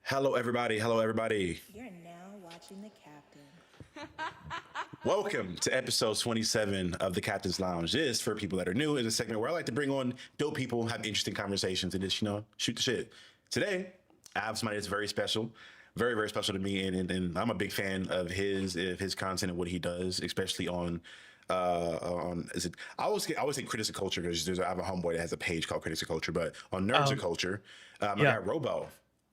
Hello, everybody. Hello, everybody. You're now watching the captain. Welcome to episode 27 of the Captain's Lounge. This, for people that are new, is a segment where I like to bring on dope people, have interesting conversations, and just, shoot the shit. Today, I have somebody that's very special, very, very special to me, and I'm a big fan of his content and what he does, especially on is it I always say critics of culture because I have a homeboy that has a page called critics of culture, but on nerds of Um, culture, I yeah. got Robo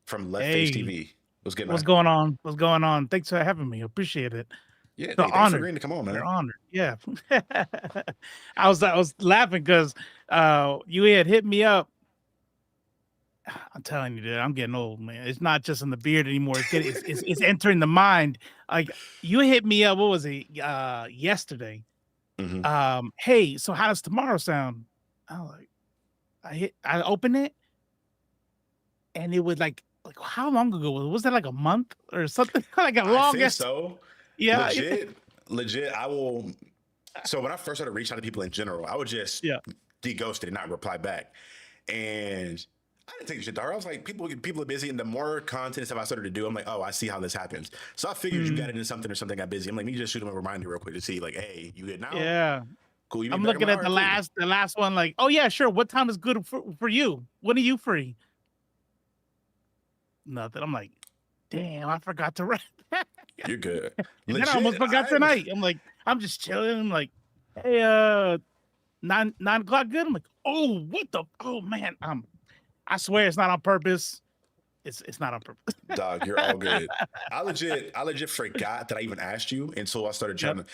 from Left Face Hey, TV. What's good, what's man? going on? What's going on? Thanks for having me. Appreciate it. Yeah, The hey, thanks for honored. agreeing to come on, We're man. honored. Yeah. I was laughing because you had hit me up. I'm telling you, dude, I'm getting old, man. It's not just in the beard anymore. It's entering the mind. Like you hit me up. What was it? Yesterday. Hmm. Hey, so how does tomorrow sound? I was like, I opened it and it was like how long ago was it? Was that like a month or something? Like a I long think ass. so. Yeah. Legit. I will. So when I first started reaching out to people in general, I would just Yeah. de-ghost it and not reply back. And I didn't take the shit to heart. I was like, people are busy, and the more content stuff I started to do, I'm like, oh, I see how this happens. So I figured you got Mm, into something or something got busy. I'm like, let me just shoot him a reminder real quick to see, like, hey, you good now? yeah. Cool. You mean I'm back? I'm looking like, all at right, cool. the last one, like, oh yeah, sure. What time is good for you? When are you free? Nothing. I'm like, damn, I forgot to write that. You're good. And then I almost Legit. forgot tonight. I'm like, I'm just chilling. I'm like, hey, 9 o'clock good. I'm like, oh, what the oh man. I swear it's not on purpose. It's not on purpose. Dog, you're all good. I legit forgot that I even asked you until I started trying Yep. to,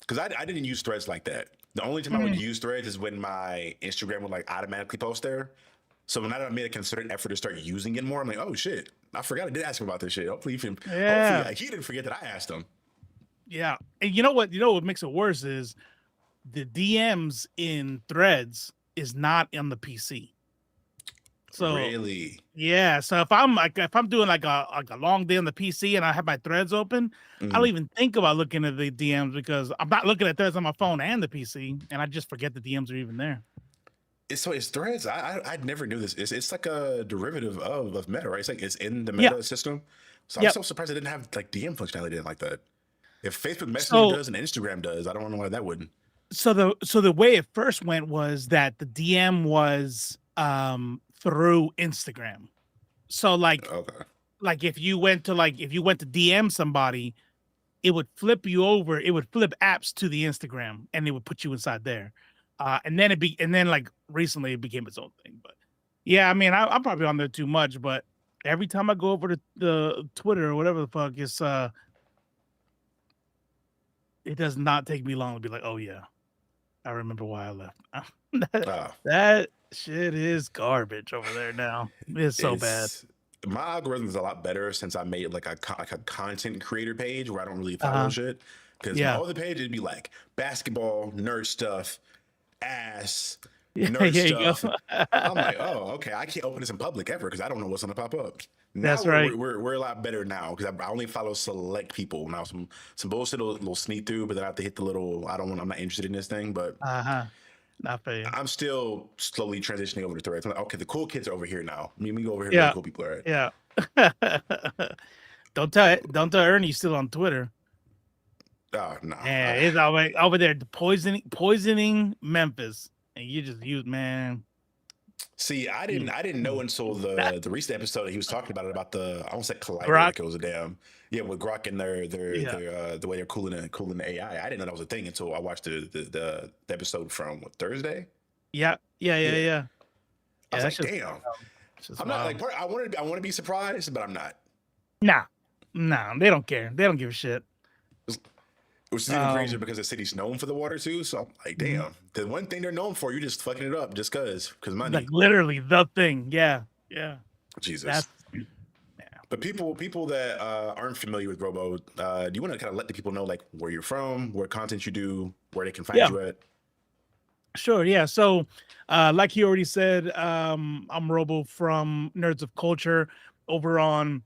because I didn't use threads like that. The only time I would Mm, use threads is when my Instagram would like automatically post there. So now that I made a concerted effort to start using it more, I'm like, oh shit, I forgot I did ask him about this shit. Hopefully yeah. he didn't forget that I asked him. Yeah. And you know what? You know what makes it worse is the DMs in threads is not on the PC. So Really? yeah, so if I'm doing like a long day on the PC and I have my threads open, I don't Mhm. even think about looking at the DMs because I'm not looking at threads on my phone and the PC, and I just forget the DMs are even there. It's threads. I never knew this. It's like a derivative of Meta, right? It's like it's in the Yeah, Meta system. So I'm yep. so surprised I didn't have like DM functionality like that. If Facebook Messenger So does and Instagram does, I don't know why that wouldn't. the way it first went was that the DM was through Instagram. So Okay. if you went to DM somebody, it would flip you over. It would flip apps to the Instagram, and it would put you inside there. And then like recently, it became its own thing. But yeah, I mean, I'm probably on there too much. But every time I go over to the Twitter or whatever the fuck, it does not take me long to be like, oh yeah, I remember why I left. that, Uh, that shit is garbage over there now. It's so bad. it's my algorithm is a lot better since I made like like a content creator page where I don't really Uh follow huh. shit. Because my Yeah. other page it'd be like basketball, nerd stuff, ass, Yeah. nerd Here you stuff. go. I'm like, oh, okay, I can't open this in public ever because I don't know what's gonna pop up. Now That's right. we're a lot better now because I only follow select people now. Some bullshit will sneak through, but then I have to hit the little. I don't want. I'm not interested in this thing, but Uh huh. Not for you. I'm still slowly transitioning over to threads. I'm like, okay, the cool kids are over here now. Let me go over here where the Yeah. cool people are at. Yeah. Don't tell Ernie still on Twitter. Oh no. Yeah, he's over there poisoning Memphis. And you just use man. See, Mm, I didn't know mm. until That the recent episode that he was talking about the I almost said collider Grok. like it was a damn with Grok and Yeah. the way they're cooling the AI. I didn't know that was a thing until I watched the episode from what, Thursday. Yeah. Yeah. Yeah. Yeah, Yeah. I Yeah. was That's like, just damn. it's just I'm not wild. like I want to be surprised, but I'm not. Nah. Nah. They don't care. They don't give a shit. Which is even crazier Um because the city's known for the water too. So I'm like, mhm. damn, the one thing they're known for, you're just fucking it up just cause Like money. literally the thing. Yeah. Yeah. Jesus. That's yeah. But people that aren't familiar with Robo, do you want to kind of let the people know like where you're from, what content you do, where they can find Yeah. you at? Sure, yeah. So, like he already said, I'm Robo from Nerds of Culture over on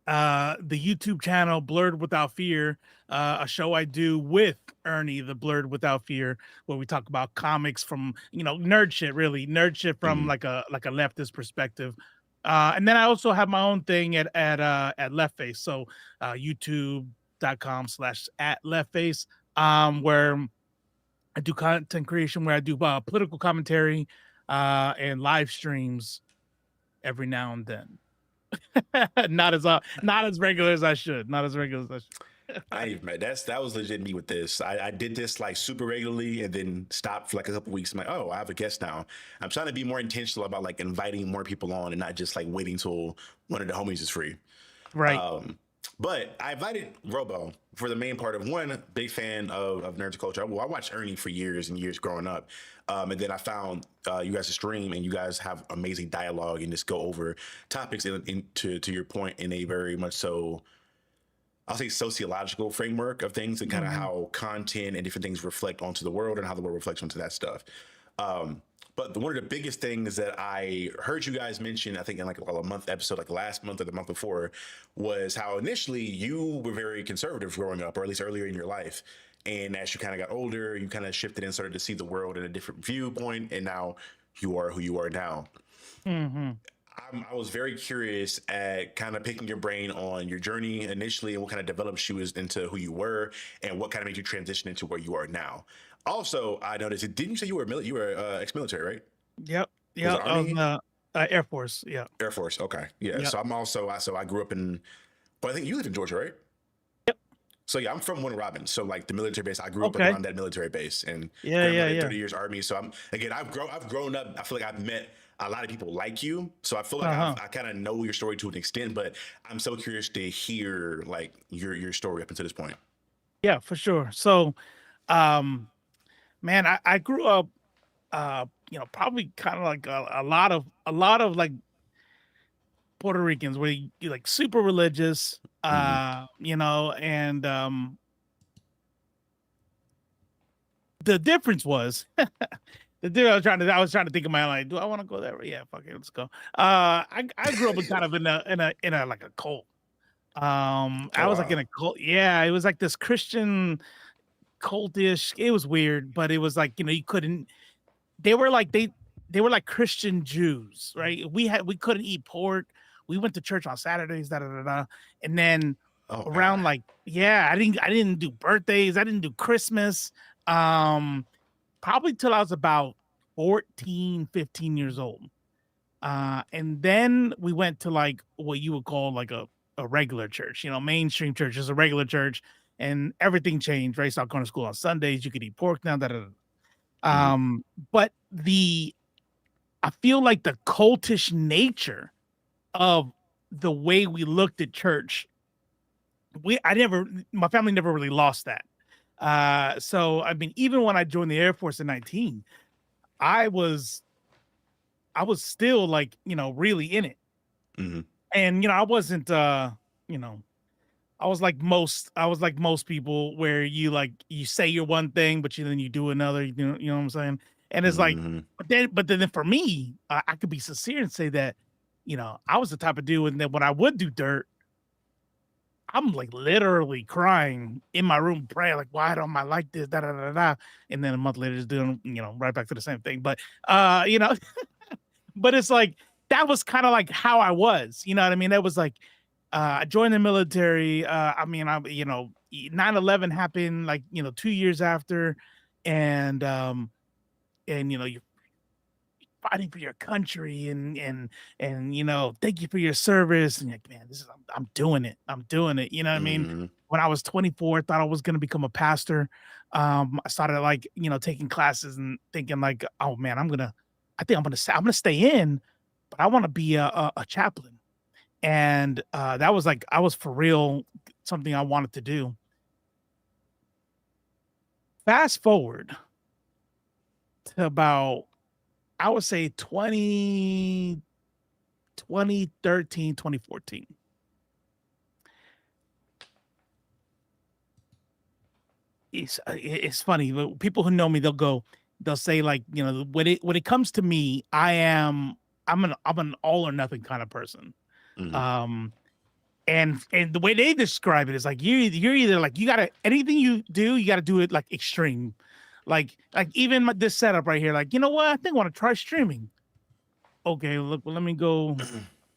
the YouTube channel Blurred Without Fear, a show I do with Ernie, the Blurred Without Fear, where we talk about comics from nerd shit, really nerd shit from Hmm. like a leftist perspective. And then I also have my own thing at Left Face. So youtube.com/ at Left Face, where I do content creation, where I do political commentary and live streams every now and then. not as regular as I should. Not as regular as I should. I ain't even mad. That was legit me with this. I did this like super regularly and then stopped for like a couple weeks. I'm like, oh, I have a guest now. I'm trying to be more intentional about like inviting more people on and not just like waiting till one of the homies is free. Right. But I invited Robo for the main part of one, big fan of Nerds Culture. Well, I watched Ernie for years and years growing up. And then I found you guys' stream, and you guys have amazing dialogue and just go over topics to your point in a very much so, I'll say, sociological framework of things and kind of how content and different things reflect onto the world and how the world reflects onto that stuff. But one of the biggest things that I heard you guys mention, I think in like a month episode, like last month or the month before, was how initially you were very conservative growing up, or at least earlier in your life. And as you kind of got older, you kind of shifted and started to see the world in a different viewpoint. And now you are who you are now. I was very curious at kind of picking your brain on your journey initially and what kind of developed you into who you were and what kind of made you transition into where you are now. Also, I noticed, didn't you say you were ex-military, right? Yep. Was Yeah. it Army? Air Force. Yeah. Air Force. Okay. Yeah. Yep. So I'm also, so I grew up in, well, I think you live in Georgia, right? Yep. So yeah, I'm from Warner Robins. So like the military base, I grew up Okay. around that military base, and Yeah. 30 years Army. So I've grown up. I feel like I've met a lot of people like you. So I feel like I kind of know your story to an extent, but I'm so curious to hear like your story up until this point. Yeah, for sure. So, man, I grew up, probably kind of like a lot of like Puerto Ricans where you like super religious, and the difference was I was trying to think of my like, do I want to go there? Yeah, fuck it, let's go. I grew up in kind of in a like a cult. I was like in a cult. Yeah, it was like this Christian cultish. It was weird, but it was like, you couldn't. They were like they were like Christian Jews, right? We couldn't eat pork. We went to church on Saturdays, and then around like, yeah, I didn't do birthdays. I didn't do Christmas. Probably till I was about 14, 15 years old. And then we went to like what you would call like a regular church, mainstream church, just a regular church, and everything changed, right? Started going to school on Sundays. You could eat pork now, But I feel like the cultish nature of the way we looked at church, my family never really lost that. So I mean, even when I joined the Air Force in 19, I was still like, really in it. And I wasn't I was like most people where you say you're one thing, but then you do another, you know what I'm saying? And it's like, but then for me, I could be sincere and say that, I was the type of dude, and then when I would do dirt, I'm like literally crying in my room, praying like, why don't I like this? And then a month later, just doing, right back to the same thing. But, but it's like, that was kind of like how I was, you know what I mean? That was like, I joined the military. 9/11 happened like, 2 years after. And you're fighting for your country and thank you for your service. And you're like, man, I'm doing it. I'm doing it. You know what I mean? When I was 24, I thought I was going to become a pastor. I started like, taking classes and thinking like, oh man, I'm going to stay in, but I want to be a chaplain. And that was like, I was for real, something I wanted to do. Fast forward to about, I would say 2013, 2014. It's funny, but people who know me, they'll say like, when it comes to me, I'm an all or nothing kind of person. And the way they describe it is like, you're either like, anything you gotta do it like extreme. Like even this setup right here, like, you know what? I think I want to try streaming. Okay, look, well, let me go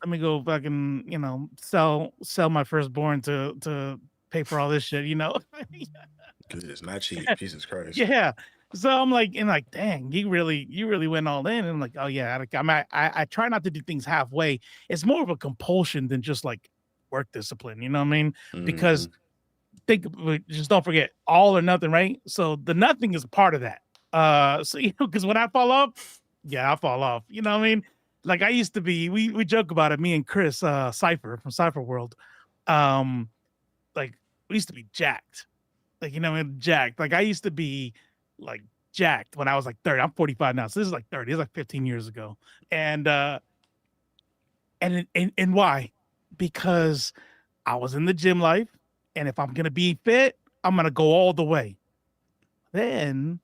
let me go fucking, sell my firstborn to pay for all this shit, Because it's not cheap. Jesus Christ. Yeah. So I'm like, dang, you really went all in. And I'm like, oh yeah, I try not to do things halfway. It's more of a compulsion than just like work discipline. You know what I mean? Because just don't forget all or nothing, right? So the nothing is a part of that. So because when I fall off, yeah, I fall off. You know what I mean? Like I used to be, we joke about it, me and Chris, Cypher from Cypher World. Um, like we used to be jacked. Like, jacked. Like I used to be like jacked when I was like 30. I'm 45 now. So this is like 30. It's like 15 years ago. And why? Because I was in the gym life. And if I'm gonna be fit, I'm gonna go all the way. Then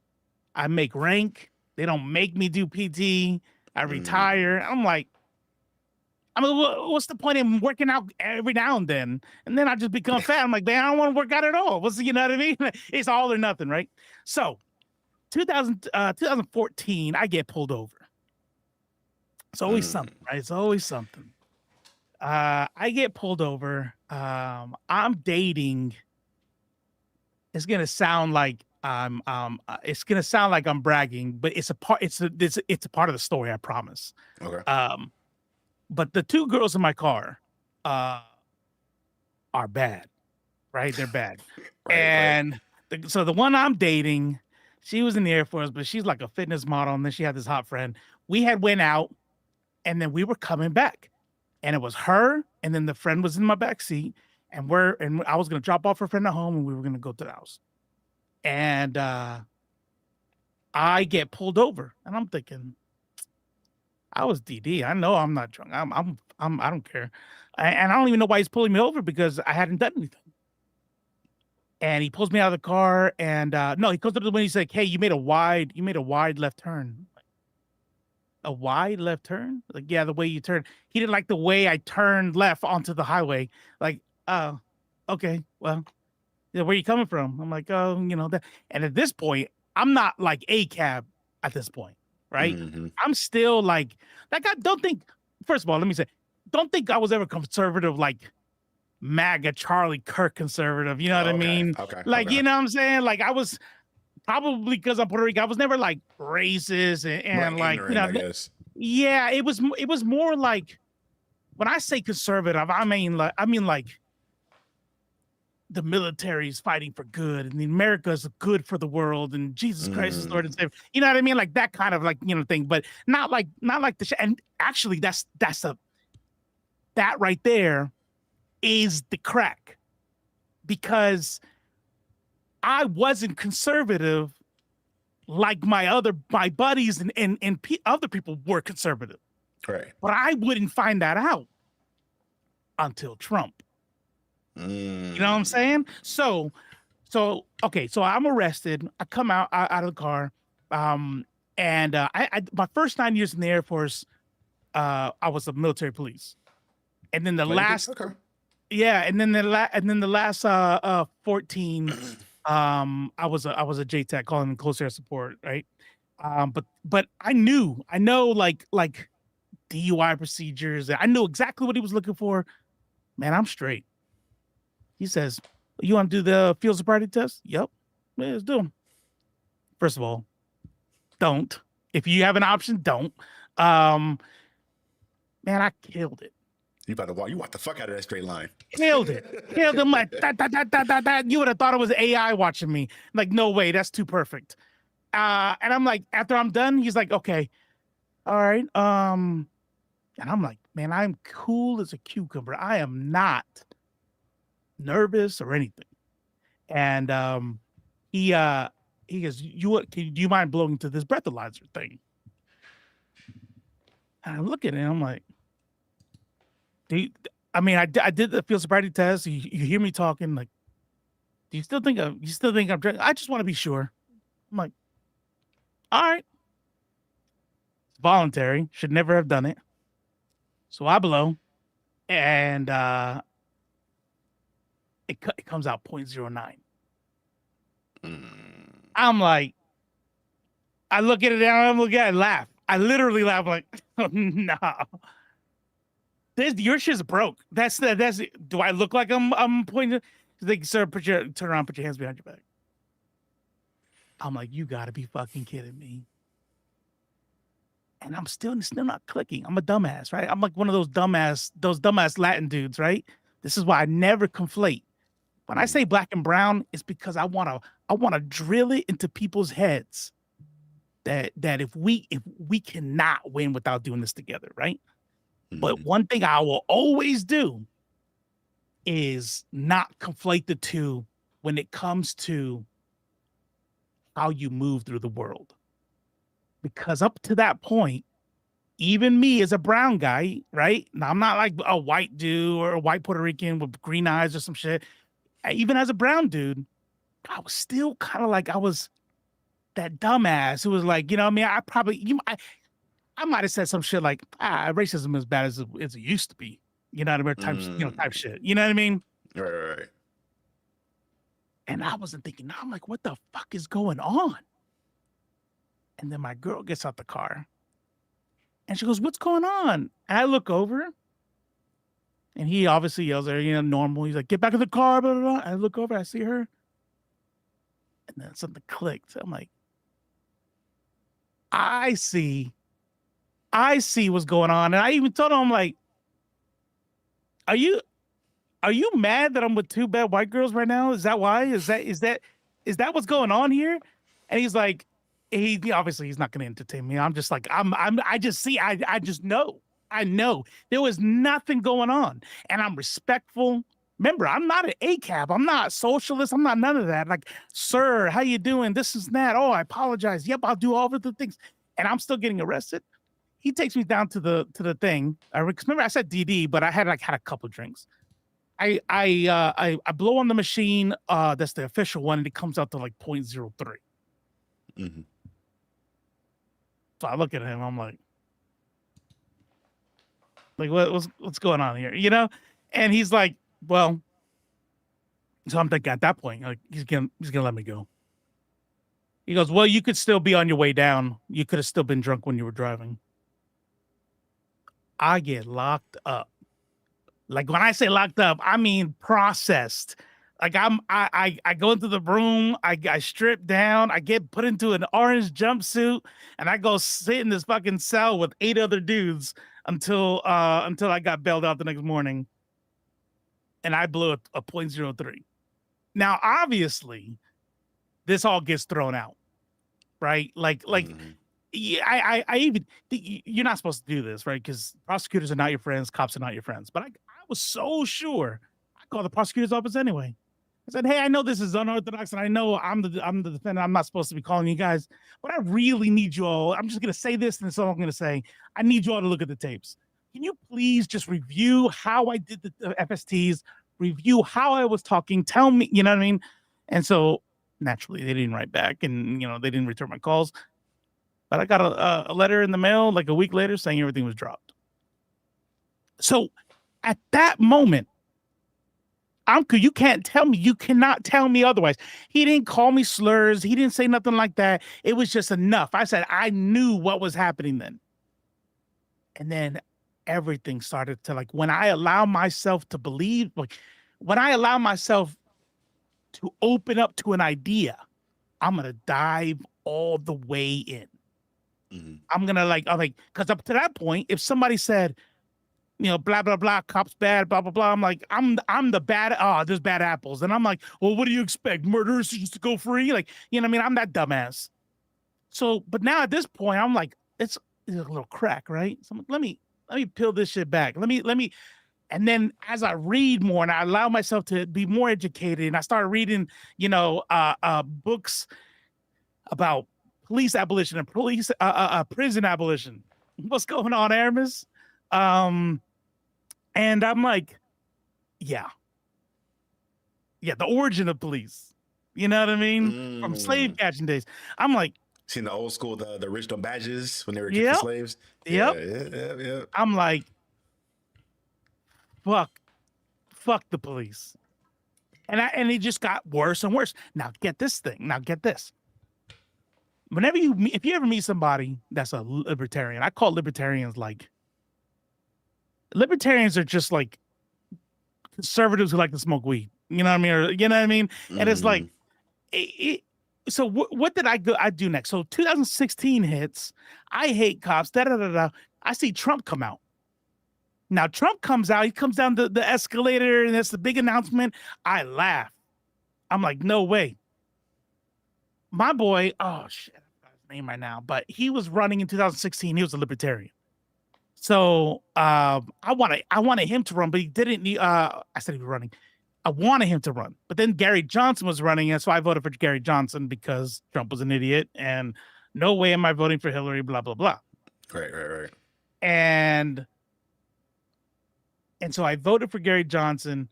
I make rank. They don't make me do PT. I retire. I'm like, what's the point in working out every now and then? And then I just become fat. I'm like, man, I don't want to work out at all. You know what I mean? It's all or nothing, right? So 2014, I get pulled over. It's always something, right? It's always something. I get pulled over. I'm dating. It's gonna sound like it's gonna sound like I'm bragging, but it's a part. It's a part of the story. I promise. Okay. But the two girls in my car are bad, right? They're bad. And so the one I'm dating, she was in the Air Force, but she's like a fitness model. And then she had this hot friend. We had went out and then we were coming back. And it was her. And then the friend was in my back seat. And I was going to drop off her friend at home and we were going to go to the house. And I get pulled over. And I'm thinking, I was DD. I know I'm not drunk. I don't care. And I don't even know why he's pulling me over because I hadn't done anything. And he pulls me out of the car and no, he comes up to the window. He's like, hey, you made a wide left turn. A wide left turn? Like, yeah, the way you turn. He didn't like the way I turned left onto the highway. Like, oh, okay, well, yeah, where you coming from? I'm like, oh, that. And at this point, I'm not like a cab at this point. Right? I'm still like I don't think, first of all, let me say, don't think I was ever conservative, like MAGA Charlie Kirk conservative. You know what I mean? Okay. Like, you know what I'm saying? Like I was probably because I'm Puerto Rican, I was never like racist and like, ignorant, I guess. Yeah, it was more like when I say conservative, I mean like the military is fighting for good and the America is good for the world and Jesus Christ is Lord and Savior. You know what I mean? Like that kind of like, thing, but not like the and actually that right there is the crack because I wasn't conservative like my buddies and other people were conservative. Right. But I wouldn't find that out until Trump. You know what I'm saying? So okay, so I'm arrested. I come out of the car, and I my first 9 years in the Air Force, I was a military police, and then the last, yeah, and then the last 14, I was a JTAC, calling close air support, right? But I know like DUI procedures. I knew exactly what he was looking for. Man, I'm straight. He says, you want to do the field sobriety test? Yep. Yeah, let's do them. First of all, don't. If you have an option, don't. Man, I killed it. You walk the fuck out of that straight line. Killed it. Killed him like that. You would have thought it was AI watching me. Like, no way, that's too perfect. And I'm like, after I'm done, he's like, okay, all right. And I'm like, man, I'm cool as a cucumber. I am not nervous or anything. And he goes, do you mind blowing to this breathalyzer thing? And I'm looking at him, I'm like, I did the field sobriety test. You hear me talking, like, do you still think I'm drinking? I just want to be sure. I'm like, all right. It's voluntary. Should never have done it. So I blow, and it comes out 0.09. I'm like, I look at it and I laugh. I literally laugh like, oh, no. Your shit's broke. That's it. Do I look like I'm pointing? She's like, sir, turn around, put your hands behind your back. I'm like, you gotta be fucking kidding me. And I'm still not clicking. I'm a dumbass, right? I'm like one of those dumbass Latin dudes, right? This is why I never conflate. When I say black and brown, it's because I wanna drill it into people's heads that if we cannot win without doing this together, right? But one thing I will always do is not conflate the two when it comes to how you move through the world. Because up to that point, even me as a brown guy, right? Now, I'm not like a white dude or a white Puerto Rican with green eyes or some shit. Even as a brown dude, I was still kind of like I was that dumbass who was like, you know what I mean? I might have said some shit like, racism is bad as it used to be. You know what I mean? Type shit. You know what I mean? Right. And I wasn't thinking, I'm like, what the fuck is going on? And then my girl gets out the car and she goes, what's going on? And I look over and he obviously yells at her, normal. He's like, get back in the car, blah, blah, blah. I look over, I see her. And then something clicked. I'm like, I see what's going on. And I even told him, I'm like, are you mad that I'm with two bad white girls right now? Is that why? Is that what's going on here? And he's like, he obviously he's not going to entertain me. I'm just like, I just know. I know there was nothing going on, and I'm respectful. Remember, I'm not an ACAB. I'm not socialist. I'm not none of that. Like, sir, how you doing? This is that. Oh, I apologize. Yep, I'll do all of the things. And I'm still getting arrested. He takes me down to the thing. I remember I said DD, but I had a couple drinks. I blow on the machine. That's the official one, and it comes out to like 0.03. Mm-hmm. So I look at him. I'm like what's going on here? And he's like, well. So I'm thinking at that point, like he's gonna let me go. He goes, well, you could still be on your way down. You could have still been drunk when you were driving. I get locked up. Like when I say locked up, I mean processed. Like I go into the room, I strip down, I get put into an orange jumpsuit, and I go sit in this fucking cell with 8 other dudes until I got bailed out the next morning. And I blew a 0.03. Now, obviously, this all gets thrown out, right? Yeah, I even you're not supposed to do this, right? Because prosecutors are not your friends, cops are not your friends. But I was so sure. I called the prosecutor's office anyway. I said, hey, I know this is unorthodox, and I know I'm the defendant. I'm not supposed to be calling you guys, but I really need you all. I'm just gonna say this, and that's all I'm gonna say. I need you all to look at the tapes. Can you please just review how I did the FSTs, review how I was talking, tell me, you know what I mean? And so naturally they didn't write back, and they didn't return my calls. But I got a letter in the mail like a week later saying everything was dropped. So at that moment, you can't tell me, you cannot tell me otherwise. He didn't call me slurs. He didn't say nothing like that. It was just enough. I said, I knew what was happening then. And then everything started to, like, when I allow myself to believe, like when I allow myself to open up to an idea, I'm going to dive all the way in. Mm-hmm. I'm like, because up to that point, if somebody said, blah, blah, blah, cops bad, blah, blah, blah. I'm like, I'm the bad, there's bad apples. And I'm like, well, what do you expect? Murderers just to go free? Like, you know what I mean? I'm that dumbass. So, but now at this point, I'm like, it's a little crack, right? So I'm like, let me peel this shit back. Let me. And then as I read more and I allow myself to be more educated, and I started reading, books about police abolition and prison abolition. What's going on, Aramis? And I'm like, yeah, the origin of police. You know what I mean? From slave catching days. I'm like, seen the old school, the original badges when they were catching slaves. Yeah. I'm like, fuck the police. And it just got worse and worse. Now get this. If you ever meet somebody that's a libertarian, I call libertarians like libertarians are just like conservatives who like to smoke weed. You know what I mean? Or, you know what I mean? And it's like, so what did I do next? So 2016 hits. I hate cops. Da da da da. I see Trump come out. Now Trump comes out. He comes down the escalator, and that's the big announcement. I laugh. I'm like, no way. My boy, oh shit, I forgot his name right now, but he was running in 2016. He was a libertarian. So I wanted him to run, but he didn't. I said he was running. I wanted him to run, but then Gary Johnson was running, and so I voted for Gary Johnson because Trump was an idiot, and no way am I voting for Hillary. Blah blah blah. Right. And so I voted for Gary Johnson,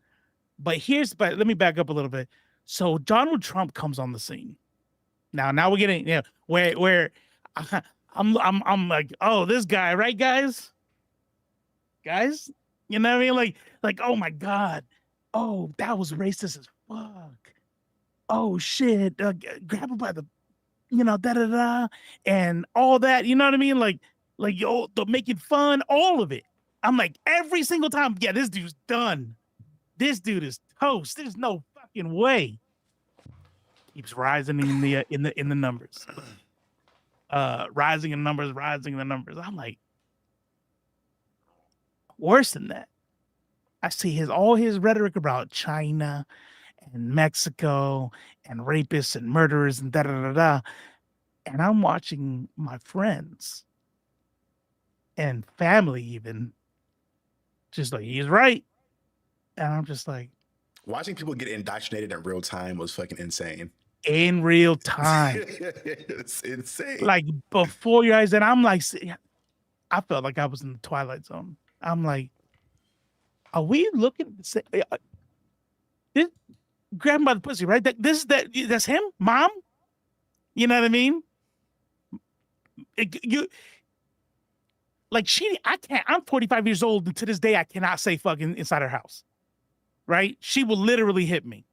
but let me back up a little bit. So Donald Trump comes on the scene. Now we're getting where I'm like, oh, this guy, right, guys, you know what I mean? Like, oh my god, oh, that was racist as fuck. Oh shit, grab him by the, da da da, and all that. You know what I mean? Like yo, the making fun, all of it. I'm like, every single time, yeah, this dude's done. This dude is toast. There's no fucking way. Keeps rising in the numbers. Rising in numbers. I'm like, worse than that. I see all his rhetoric about China and Mexico and rapists and murderers and da da da da. And I'm watching my friends and family even just like, he's right. And I'm just like, watching people get indoctrinated in real time was fucking insane. In real time. It's insane. Like before your eyes. And I'm like, I felt like I was in the Twilight Zone. I'm like, are we looking to say this? Grab him by the pussy, right? That's him, mom. You know what I mean? I can't. I'm 45 years old, and to this day, I cannot say fucking inside her house. Right? She will literally hit me.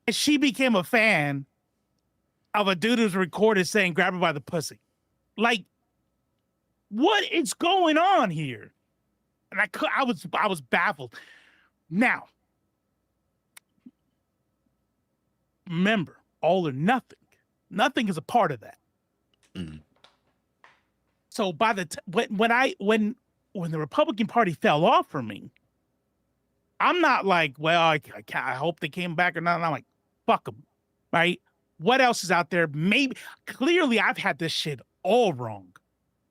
And she became a fan of a dude who's recorded saying, "Grab her by the pussy." Like, what is going on here? And I was baffled. Now, remember, all or nothing. Nothing is a part of that. Mm. So by when the Republican Party fell off for me, I'm not like, well, I hope they came back or not. I'm like, fuck them, right? What else is out there? Maybe clearly I've had this shit all wrong,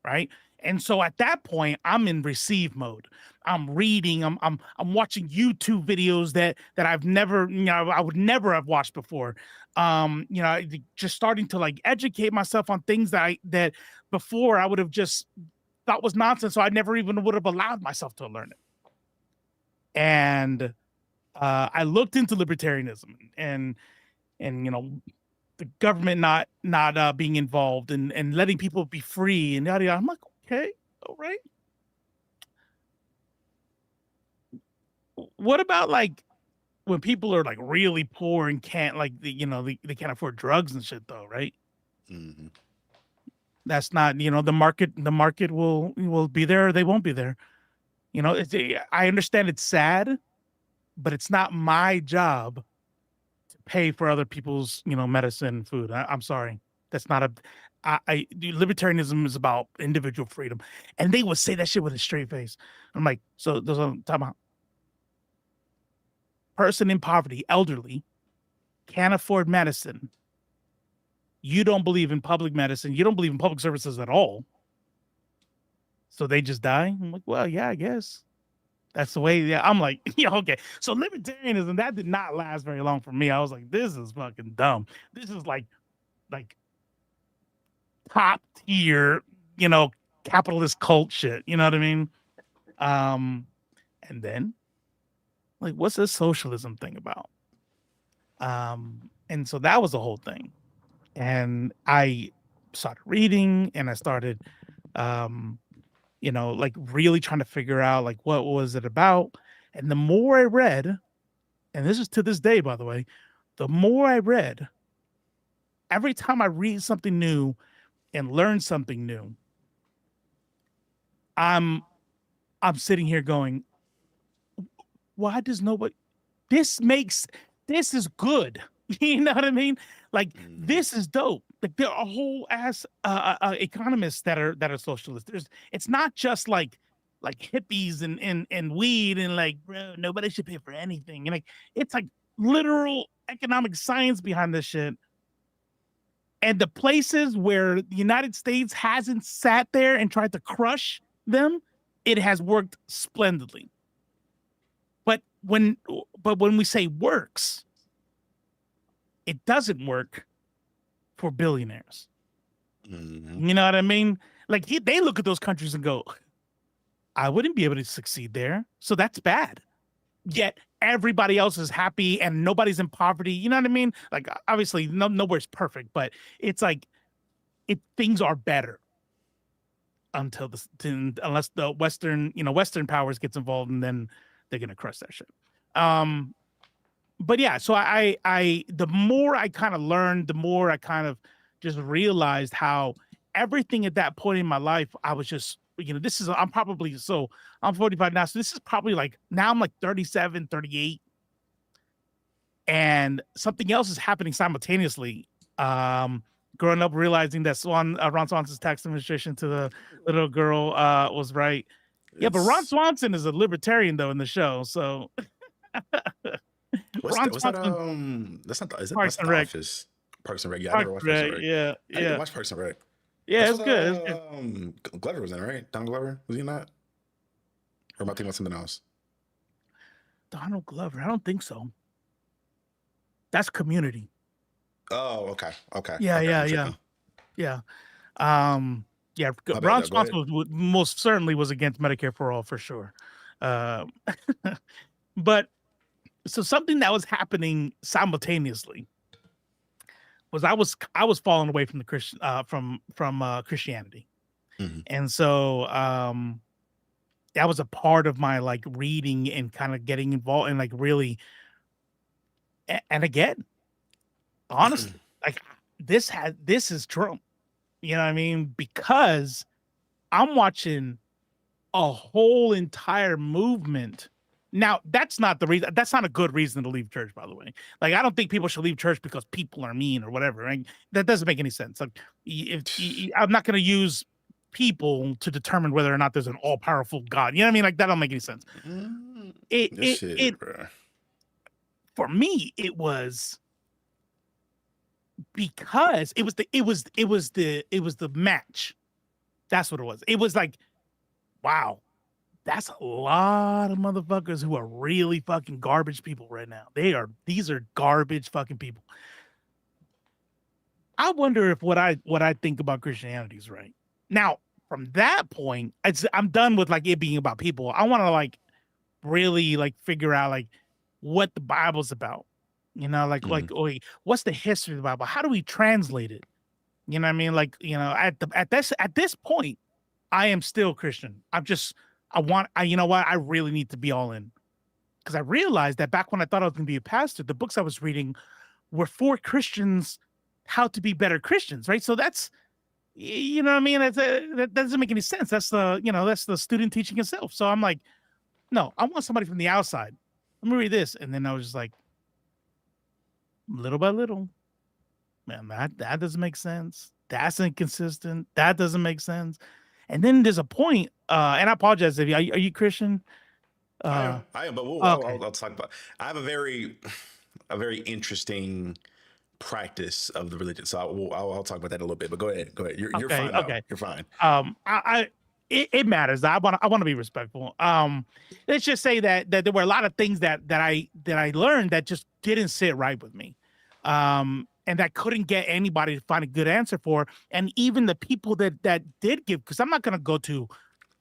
right? And so at that point, I'm in receive mode. I'm reading. I'm watching YouTube videos that I've never, I would never have watched before. Just starting to like educate myself on things that before I would have just thought was nonsense. So I never even would have allowed myself to learn it. And I looked into libertarianism and the government not being involved and letting people be free and yada yada. I'm like, okay, all right. What about like when people are like really poor and can't they can't afford drugs and shit though, right? Mm-hmm. That's not, the market will be there or they won't be there. I understand it's sad, but it's not my job to pay for other people's, medicine, food. I'm sorry. That's not libertarianism is about individual freedom. And they would say that shit with a straight face. I'm like, so those are talking about person in poverty, elderly, can't afford medicine. You don't believe in public medicine. You don't believe in public services at all. So they just die? I'm like, well, yeah, I guess. That's the way. Yeah, I'm like, yeah, okay. So libertarianism, that did not last very long for me. I was like, this is fucking dumb. This is like top tier, capitalist cult shit. You know what I mean? And then, like, what's this socialism thing about? And so that was the whole thing. And I started reading and I started, really trying to figure out like what was it about. And the more I read, and this is to this day, by the way, the more I read, every time I read something new and learn something new, I'm sitting here going, why does nobody? This is good. You know what I mean? Like this is dope. Like there are whole ass economists that are socialists. It's not just like hippies and weed and like, bro, nobody should pay for anything. And like it's like literal economic science behind this shit. And the places where the United States hasn't sat there and tried to crush them, it has worked splendidly. But when we say works, it doesn't work for billionaires. You know what I mean? Like they look at those countries and go, I wouldn't be able to succeed there. So that's bad. Yet everybody else is happy and nobody's in poverty. You know what I mean? Like obviously nowhere's perfect, but it's like things are better unless the Western powers gets involved, and then they're gonna crush that shit. But yeah, so I the more I kind of learned, the more I kind of just realized how everything at that point in my life, I was just, I'm 45 now. So this is probably like, now I'm like 37, 38. And something else is happening simultaneously. Growing up, realizing that Ron Swanson's tax administration to the little girl was right. Yeah, but Ron Swanson is a libertarian though in the show. So That's not is it Parks and Rec? Office? Parks and Rec. Yeah, I never watched Parks and Rec. Yeah. I didn't watch Parks and Rec. Yeah, it's good. Glover was in it, right? Donald Glover, was he not? Or am I thinking about something else? Donald Glover, I don't think so. That's Community. Oh, okay. Yeah. Ron Swanson most certainly was against Medicare for all, for sure. But so something that was happening simultaneously was I was falling away from the Christian from Christianity. And so that was a part of my like reading and kind of getting involved and like really, and again, honestly, like this is Trump. You know what I mean? Because I'm watching a whole entire movement. Now, that's not the reason. That's not a good reason to leave church, by the way. Like, I don't think people should leave church because people are mean or whatever. Right? That doesn't make any sense. Like, I'm not going to use people to determine whether or not there's an all-powerful God. You know what I mean? Like, that don't make any sense. For me, it was because it was the match. That's what it was. It was like, wow, that's a lot of motherfuckers who are really fucking garbage people right now. These are garbage fucking people. I wonder if what I think about Christianity is right. Now, from that point, I'm done with like it being about people. I want to like really like figure out like what the Bible's about. You know, like what's the history of the Bible? How do we translate it? You know what I mean? Like, at this point, I am still Christian. You know what? I really need to be all in. Because I realized that back when I thought I was going to be a pastor, the books I was reading were for Christians, how to be better Christians, right? So that's, you know what I mean? That doesn't make any sense. That's the student teaching itself. So I'm like, no, I want somebody from the outside. Let me read this. And then I was just like, little by little, man, that doesn't make sense. That's inconsistent. That doesn't make sense. And then there's a point, and I apologize if are you Christian? I am, but I'll talk about. I have a very interesting practice of the religion, so I'll talk about that a little bit. But go ahead. You're fine. Okay, you're fine. It matters. I want to be respectful. Let's just say that there were a lot of things that I learned that just didn't sit right with me. And that couldn't get anybody to find a good answer for. And even the people that did give, because I'm not going to go to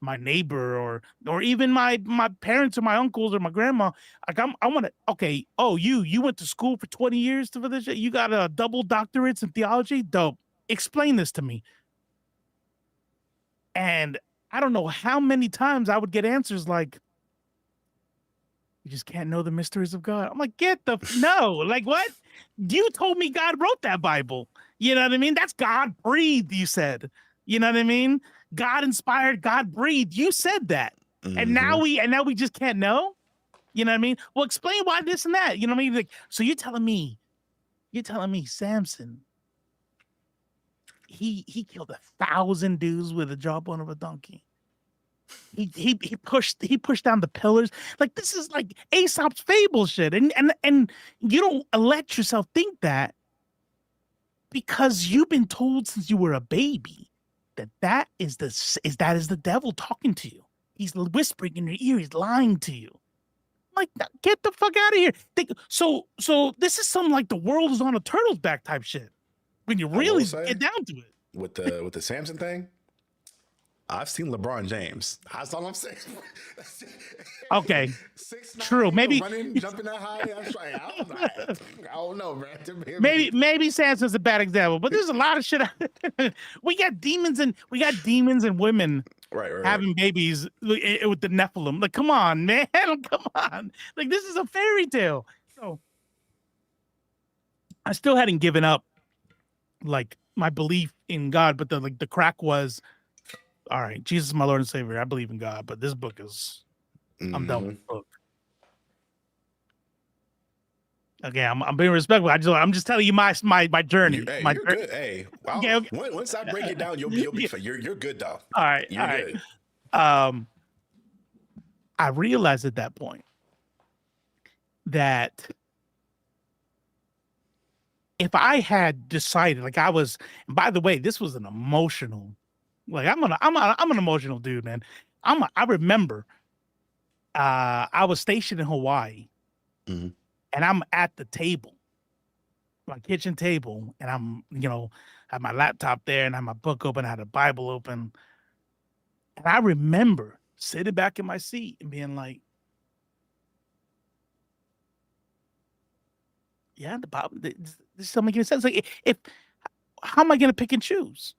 my neighbor or even my parents or my uncles or my grandma. Like I want to, okay. Oh, you went to school for 20 years for this shit? You got a double doctorates in theology? Dope. Explain this to me. And I don't know how many times I would get answers like, you just can't know the mysteries of God. I'm like, no, like what? You told me God wrote that Bible. You know what I mean? That's God breathed, you said. You know what I mean? God inspired, God breathed. You said that. And now we just can't know. You know what I mean? Well, explain why this and that. You know what I mean? Like, so you're telling me Samson, he killed 1,000 dudes with a jawbone of a donkey. He pushed down the pillars. Like, this is like Aesop's fable shit. And you don't let yourself think that because you've been told since you were a baby that is the devil talking to you. He's whispering in your ear. He's lying to you. Like, get the fuck out of here. So this is some like the world is on a turtle's back type shit. When you really get down to it. With the Samson thing, I've seen LeBron James. That's all I'm saying. Okay. 6'9", true. Maybe running, jumping that high. I don't know, man. Maybe Samson's a bad example, but there's a lot of shit. we got demons and women right. having babies with the Nephilim. Like, come on, man. Come on. Like, this is a fairy tale. So I still hadn't given up like my belief in God, but the crack was, all right, Jesus is my Lord and Savior. I believe in God, but this book is I'm done with the book. Okay, I'm being respectful. I'm just telling you my journey. You're good. Hey, wow. Okay. Once I break it down, you'll be fine. You're good though. All right, you're good. Right. I realized at that point that if I had decided, like I was, and by the way, this was an emotional, like I'm an emotional dude, man. I remember I was stationed in Hawaii, and I'm at the table, my kitchen table, and I'm, have my laptop there and I have my book open, I had a Bible open. And I remember sitting back in my seat and being like, yeah, the Bible, this doesn't make any sense. Like, how am I going to pick and choose?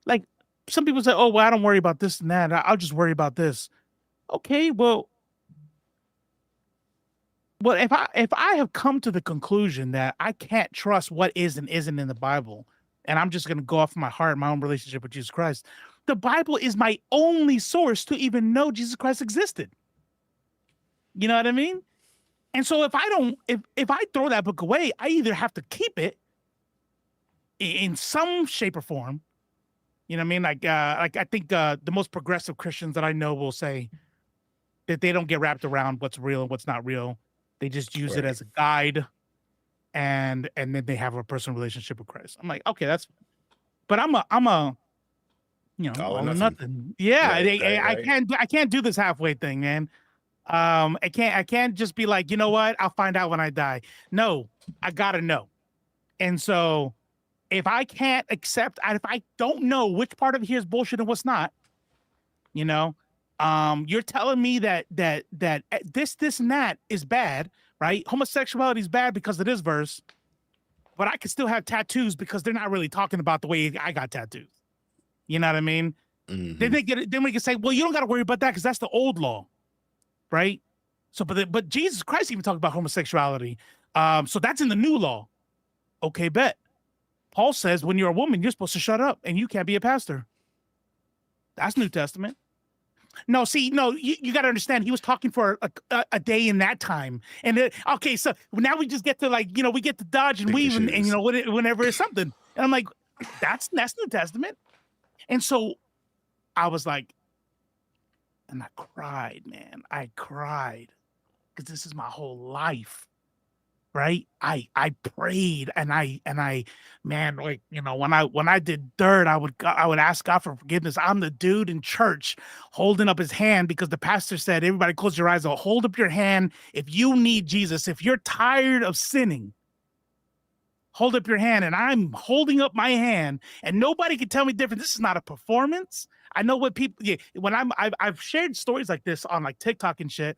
Like, some people say, oh, well, I don't worry about this and that. I'll just worry about this. Okay, well, if I have come to the conclusion that I can't trust what is and isn't in the Bible, and I'm just going to go off my heart, my own relationship with Jesus Christ, the Bible is my only source to even know Jesus Christ existed. You know what I mean? And so if I throw that book away, I either have to keep it in some shape or form. You know what I mean? Like I think the most progressive Christians that I know will say that they don't get wrapped around what's real and what's not real. They just use it as a guide, and then they have a personal relationship with Christ. I'm like, okay, but I'm a all or nothing. Yeah, right. I can't do this halfway thing, man. I can't just be like, you know what? I'll find out when I die. No, I gotta know. And so if I can't accept, if I don't know which part of it here is bullshit and what's not, you're telling me that this and that is bad, right? Homosexuality is bad because of this verse, but I can still have tattoos because they're not really talking about the way I got tattoos. You know what I mean? Then we can say, well, you don't got to worry about that because that's the old law, right? So, but Jesus Christ even talked about homosexuality. So that's in the new law. Okay, bet. Paul says when you're a woman, you're supposed to shut up and you can't be a pastor. That's New Testament. No, you got to understand. He was talking for a day in that time. And okay, so now we just get to we get to dodge and weave and whenever it's something. And I'm like, that's New Testament. And so I was like, and I cried, man. I cried because this is my whole life. Right. I prayed and I man, like, when I did dirt, I would ask God for forgiveness. I'm the dude in church holding up his hand because the pastor said, everybody close your eyes. I'll hold up your hand. If you need Jesus, if you're tired of sinning, hold up your hand. And I'm holding up my hand and nobody can tell me different. This is not a performance. I know what people, when I've shared stories like this on like TikTok and shit.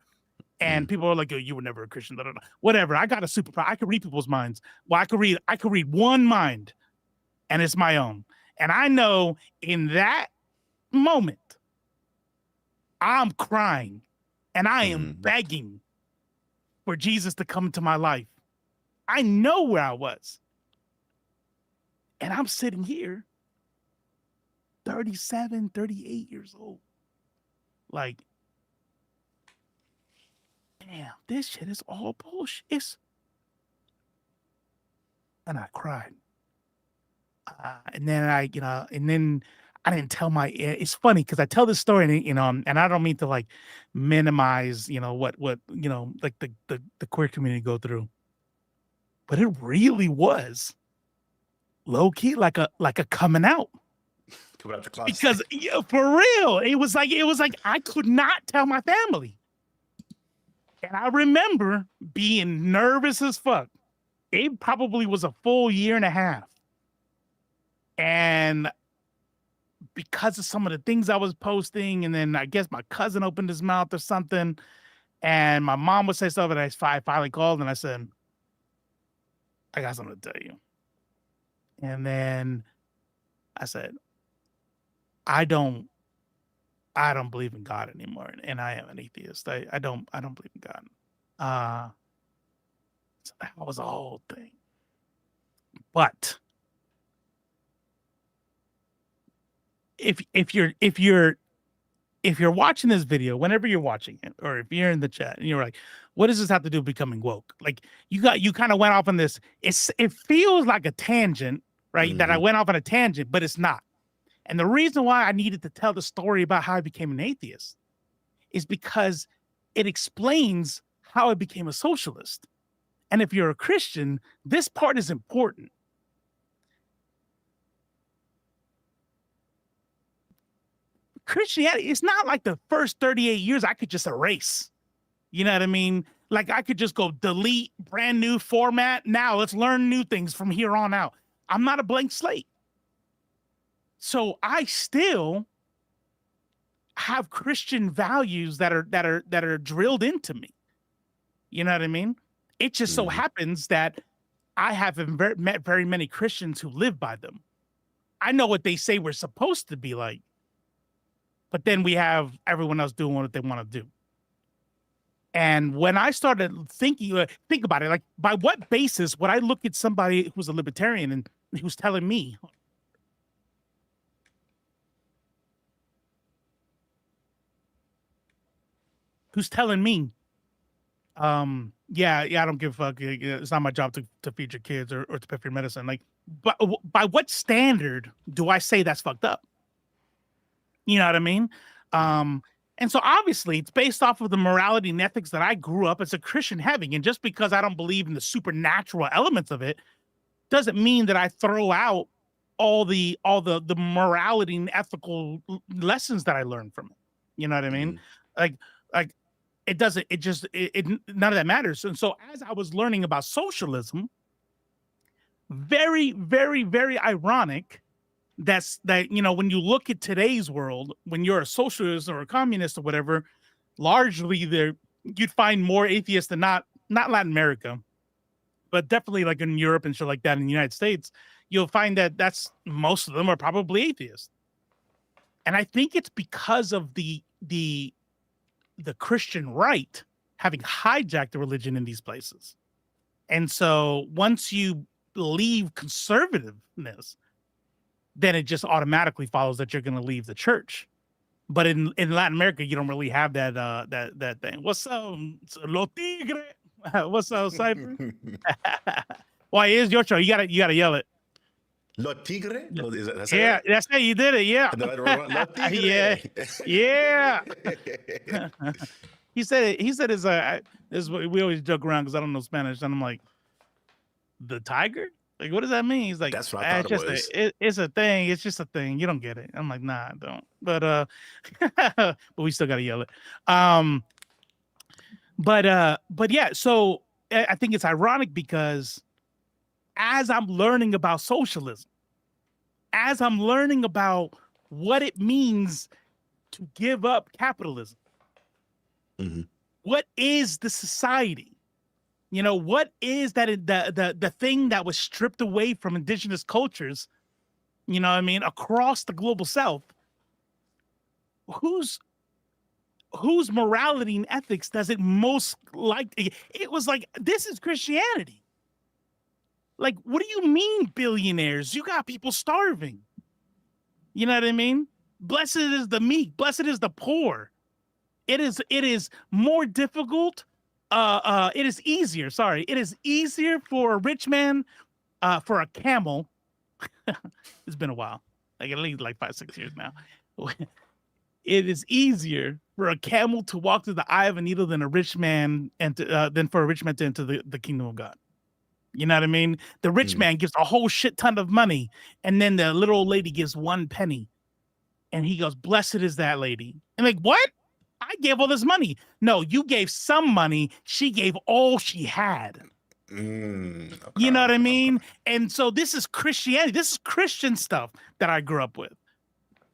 And people are like, oh, you were never a Christian. Whatever. I got a superpower. I can read people's minds. Well, I could read one mind, and it's my own. And I know in that moment, I'm crying, and I am begging for Jesus to come into my life. I know where I was, and I'm sitting here, 37, 38 years old. Like, damn, this shit is all bullshit. And I cried. And then I didn't tell my. It's funny because I tell this story, and I don't mean to like minimize, what like the queer community go through, but it really was low key like a coming out. Coming out the closet. Because for real, it was like I could not tell my family, and I remember being nervous as fuck. It probably was a full year and a half. And because of some of the things I was posting, and then I guess my cousin opened his mouth or something, and my mom would say something, and I finally called and I said, I got something to tell you. And then I said, I don't believe in God anymore, and I am an atheist. I don't believe in God. So that was a whole thing. But if you're watching this video, whenever you're watching it, or if you're in the chat and you're like, what does this have to do with becoming woke? Like you kind of went off on this. It feels like a tangent, right? Mm-hmm. That I went off on a tangent, but it's not. And the reason why I needed to tell the story about how I became an atheist is because it explains how I became a socialist. And if you're a Christian, this part is important. Christianity, it's not like the first 38 years I could just erase. You know what I mean? Like I could just go delete, brand new format. Now let's learn new things from here on out. I'm not a blank slate. So I still have Christian values that are drilled into me. You know what I mean? It just so happens that I haven't met very many Christians who live by them. I know what they say we're supposed to be like, but then we have everyone else doing what they want to do. And when I started thinking, think about it, like by what basis would I look at somebody who's a libertarian and who's telling me, yeah, I don't give a fuck. It's not my job to feed your kids or to pay for your medicine. Like, but by what standard do I say that's fucked up? You know what I mean? And so obviously it's based off of the morality and ethics that I grew up as a Christian having. And just because I don't believe in the supernatural elements of it doesn't mean that I throw out all the morality and ethical lessons that I learned from it. You know what I mean? Like it doesn't, none of that matters. And so as I was learning about socialism, very, very, very ironic that, when you look at today's world, when you're a socialist or a communist or whatever, largely you'd find more atheists than not Latin America, but definitely like in Europe and shit like that in the United States, you'll find that most of them are probably atheists. And I think it's because of the Christian right having hijacked the religion in these places. And so once you leave conservativeness, then it just automatically follows that you're going to leave the church. But in Latin America, you don't really have that thing. What's up, Lo Tigre? What's up, Cypher? Why is your show? You gotta yell it. Lo Tigre? Yeah, that's it. You did it. Yeah. Lo Tigre. Yeah. He said is we always joke around because I don't know Spanish, and I'm like, the tiger? Like, what does that mean? He's like, that's what I thought it was. It's a thing. It's just a thing. You don't get it. I'm like, nah, I don't. But but we still gotta yell it. But yeah. So I think it's ironic because as I'm learning about socialism, as I'm learning about what it means to give up capitalism, what is the society? What is that the thing that was stripped away from indigenous cultures, across the global south? Whose morality and ethics does it most like? It was like, this is Christianity. Like, what do you mean billionaires? You got people starving. You know what I mean? Blessed is the meek. Blessed is the poor. It is more difficult. It is easier. Sorry, it is easier for a rich man, for a camel. It's been a while, like at least like 5-6 years now. It is easier for a camel to walk through the eye of a needle than a rich man than for a rich man to enter the kingdom of God. You know what I mean? The rich man gives a whole shit ton of money, and then the little old lady gives 1 penny, and he goes, "Blessed is that lady." And like, what? I gave all this money. No, you gave some money. She gave all she had. Okay. You know what I mean? And so this is Christianity. This is Christian stuff that I grew up with.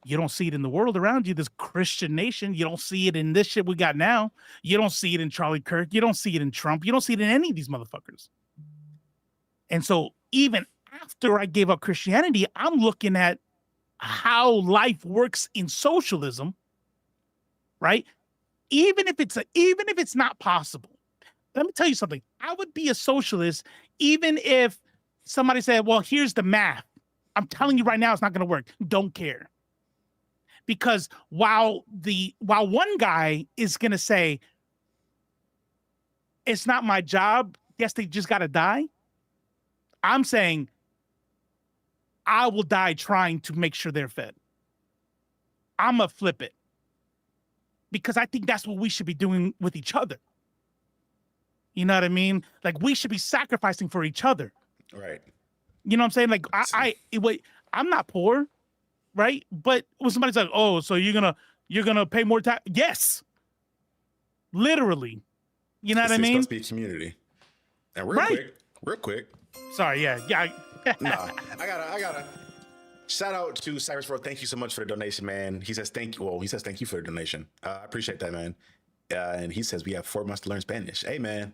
You don't see it in the world around you, this Christian nation. You don't see it in this shit we got now. You don't see it in Charlie Kirk. You don't see it in Trump. You don't see it in any of these motherfuckers. And so even after I gave up Christianity, I'm looking at how life works in socialism, right? Even if it's not possible. Let me tell you something. I would be a socialist even if somebody said, "Well, here's the math." I'm telling you right now, it's not going to work. Don't care. Because while one guy is going to say, "It's not my job, guess they just got to die," I'm saying, I will die trying to make sure they're fed. I'm going to flip it. Because I think that's what we should be doing with each other. You know what I mean? Like, we should be sacrificing for each other. Right. You know what I'm saying? Like, I'm not poor, right? But when somebody's like, "Oh, so you're gonna pay more tax?" Yes, literally. You know what I mean? It's supposed to be a community. And real quick. Sorry, yeah. Nah, I gotta. Shout out to Cyrus Ford. Thank you so much for the donation, man. He says thank you. Well, he says thank you for the donation. I appreciate that, man. And he says we have 4 months to learn Spanish. Hey, man,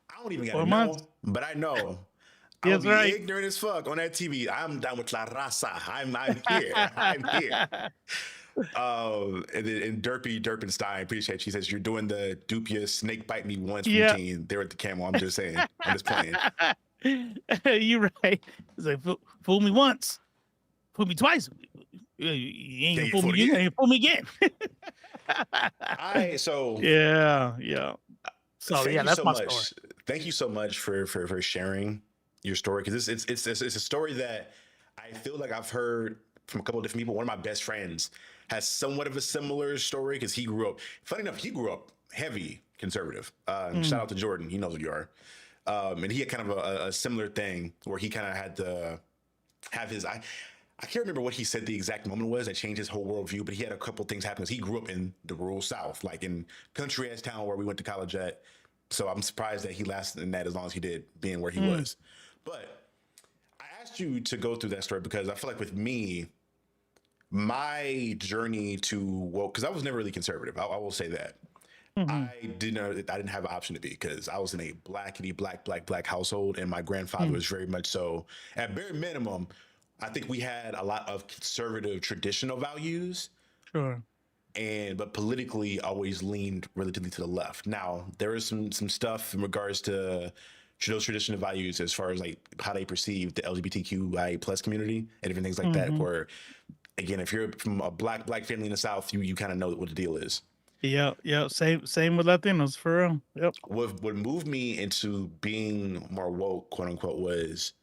I don't even gotta 4 know, months? but I know. That's I'll be right. ignorant as fuck on that TV. I'm down with La Raza. I'm here. I'm here. And Derpenstein, appreciate. She says you're doing the Dupia snake bite me once routine there at the camel. I'm just saying. I'm just playing. You're right. It's like, fool me once, fool me twice. You ain't gonna fool me again. You ain't fool me again. So yeah. So yeah, that's my story. Thank you so much for sharing your story, because it's a story that I feel like I've heard from a couple of different people. One of my best friends has somewhat of a similar story because he grew up. Funny enough, he grew up heavy conservative. Shout out to Jordan. He knows who you are. And he had kind of a similar thing where he kind of had to have his. I can't remember what he said the exact moment was that changed his whole worldview, but he had a couple things happen. He grew up in the rural South, like in country ass town where we went to college at. So I'm surprised that he lasted in that as long as he did, being where he was. But I asked you to go through that story because I feel like with me, my journey to woke, because I was never really conservative. I will say that. I didn't have an option to be, because I was in a black household, and my grandfather was very much so. At bare minimum, I think we had a lot of conservative traditional values. Sure. But politically always leaned relatively to the left. Now, there is some stuff in regards to those traditional values as far as like how they perceive the LGBTQIA plus community and different things like that, where again, if you're from a black family in the South, you kind of know what the deal is. Yeah. Same with Latinos, for real. Yep. What moved me into being more woke, quote unquote, was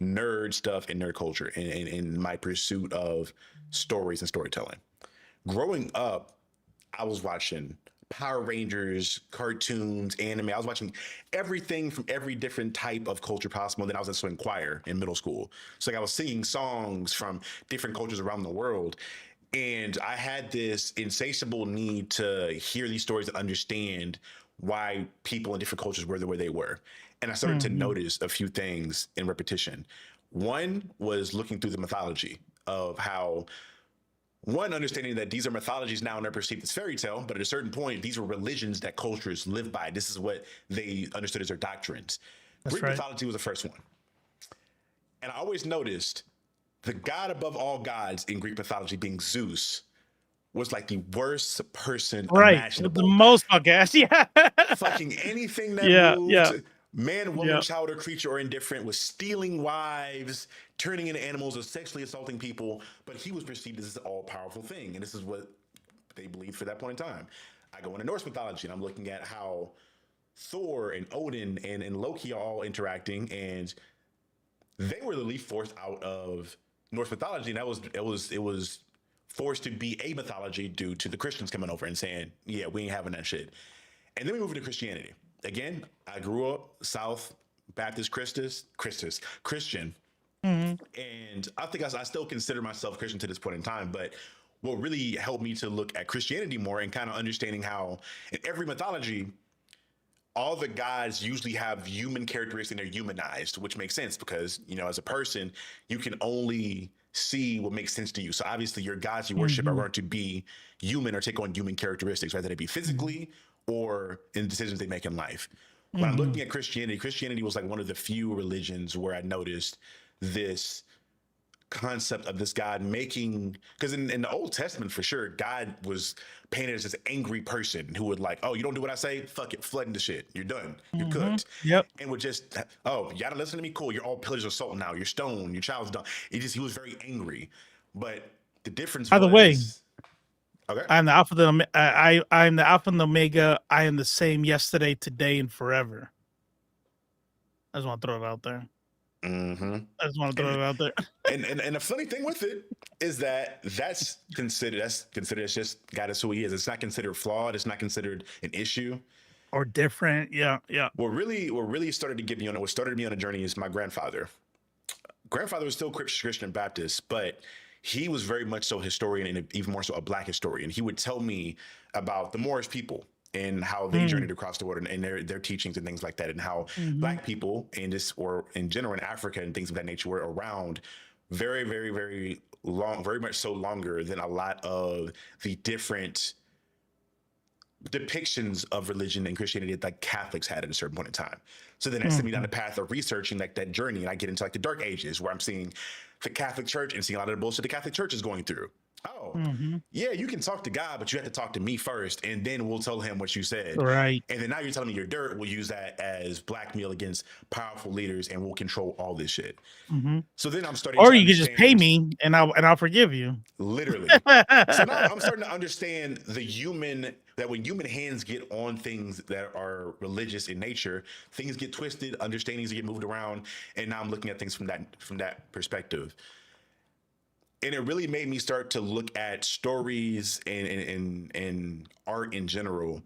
nerd stuff and nerd culture, and in my pursuit of stories and storytelling. Growing up, I was watching Power Rangers, cartoons, anime. I was watching everything from every different type of culture possible. And then I was also in choir in middle school. So like I was singing songs from different cultures around the world. And I had this insatiable need to hear these stories and understand why people in different cultures were the way they were. And I started to notice a few things in repetition. One was looking through the mythology of how, one, understanding that these are mythologies now and they're perceived as fairy tale, but at a certain point, these were religions that cultures live by. This is what they understood as their doctrines. Greek mythology was the first one. And I always noticed the god above all gods in Greek mythology, being Zeus, was like the worst person imaginable. The most fuck ass. Yeah. Fucking anything that moved Man, woman, Yeah. child, or creature, or indifferent, was stealing wives, turning into animals, or sexually assaulting people. But he was perceived as this all-powerful thing, and this is what they believed for that point in time. I go into Norse mythology, and I'm looking at how Thor and Odin and Loki are all interacting, and they were literally forced out of Norse mythology, and it was forced to be a mythology due to the Christians coming over and saying, "Yeah, we ain't having that shit." And then we move into Christianity. Again, I grew up South Baptist Christian, Hmm. and I think I still consider myself Christian to this point in time. But what really helped me to look at Christianity more and kind of understanding how in every mythology, all the gods usually have human characteristics and they're humanized, which makes sense because, as a person, you can only see what makes sense to you. So obviously your gods you worship are going to be human or take on human characteristics, whether they be physically or in decisions they make in life. When I'm looking at Christianity was like one of the few religions where I noticed this concept of this God making, because in the Old Testament for sure, God was painted as this angry person who would like, oh, you don't do what I say, fuck it, flooding the shit, you're done, you're cooked. Yep. And would just, oh, you gotta listen to me, cool, you're all pillars of salt now, you're stone, your child's done. He was very angry. But the difference By the was, way, okay, I'm the Alpha, I'm the Alpha and the Omega. I am the same yesterday, today, and forever. I just want to throw it out there. I just want to throw it out there. and the funny thing with it is that that's considered as just God is who he is. It's not considered flawed. It's not considered an issue. Or different. Yeah. What really started to get me on it, what started me on a journey is my grandfather. Grandfather was still Christian Baptist, but he was very much so historian and even more so a black historian. He would tell me about the Moorish people and how they journeyed across the world and their teachings and things like that, and how black people or in general in Africa and things of that nature were around very, very, very long, very much so longer than a lot of the different depictions of religion and Christianity that Catholics had at a certain point in time. So then that sent me down the path of researching like that journey, and I get into like the dark ages where I'm seeing the Catholic Church and seeing a lot of the bullshit the Catholic Church is going through. Oh, yeah, you can talk to God, but you have to talk to me first, and then we'll tell him what you said. Right. And then now you're telling me you're dirt. We'll use that as blackmail against powerful leaders, and we'll control all this shit. So then I'm starting. Or to you could just pay understand- me, and I'll forgive you. Literally. So now I'm starting to understand that when human hands get on things that are religious in nature, things get twisted, understandings get moved around, and now I'm looking at things from that perspective. And it really made me start to look at stories and art in general,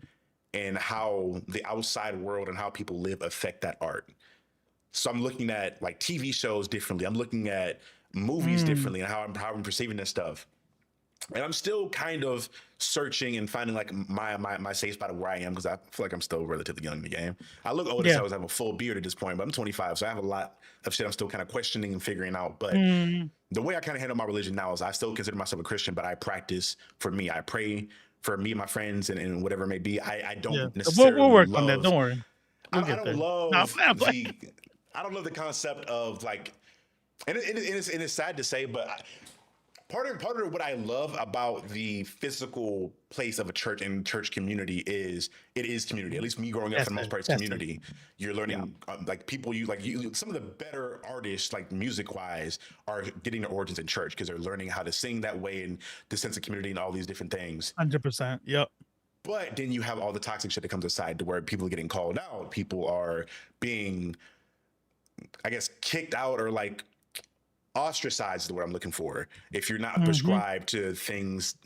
and how the outside world and how people live affect that art. So I'm looking at like TV shows differently. I'm looking at movies differently, and how I'm perceiving this stuff. And I'm still kind of searching and finding like my safe spot of where I am, because I feel like I'm still relatively young in the game. I look older, so I have a full beard at this point, but I'm 25, so I have a lot of shit I'm still kind of questioning and figuring out. But the way I kind of handle my religion now is I still consider myself a Christian, but I practice for me. I pray for me and my friends and whatever it may be. I don't necessarily We'll work love, on that. Don't worry. I don't love the concept of like, and it's sad to say, but part of what I love about the physical place of a church and church community is it is community. At least me growing up, for the most part, it's community. You're learning like people. Some of the better artists, like music wise, are getting their origins in church because they're learning how to sing that way and the sense of community and all these different things. 100%. Yep. But then you have all the toxic shit that comes aside to where people are getting called out. People are being, I guess, kicked out or like ostracized is the word I'm looking for. If you're not prescribed to things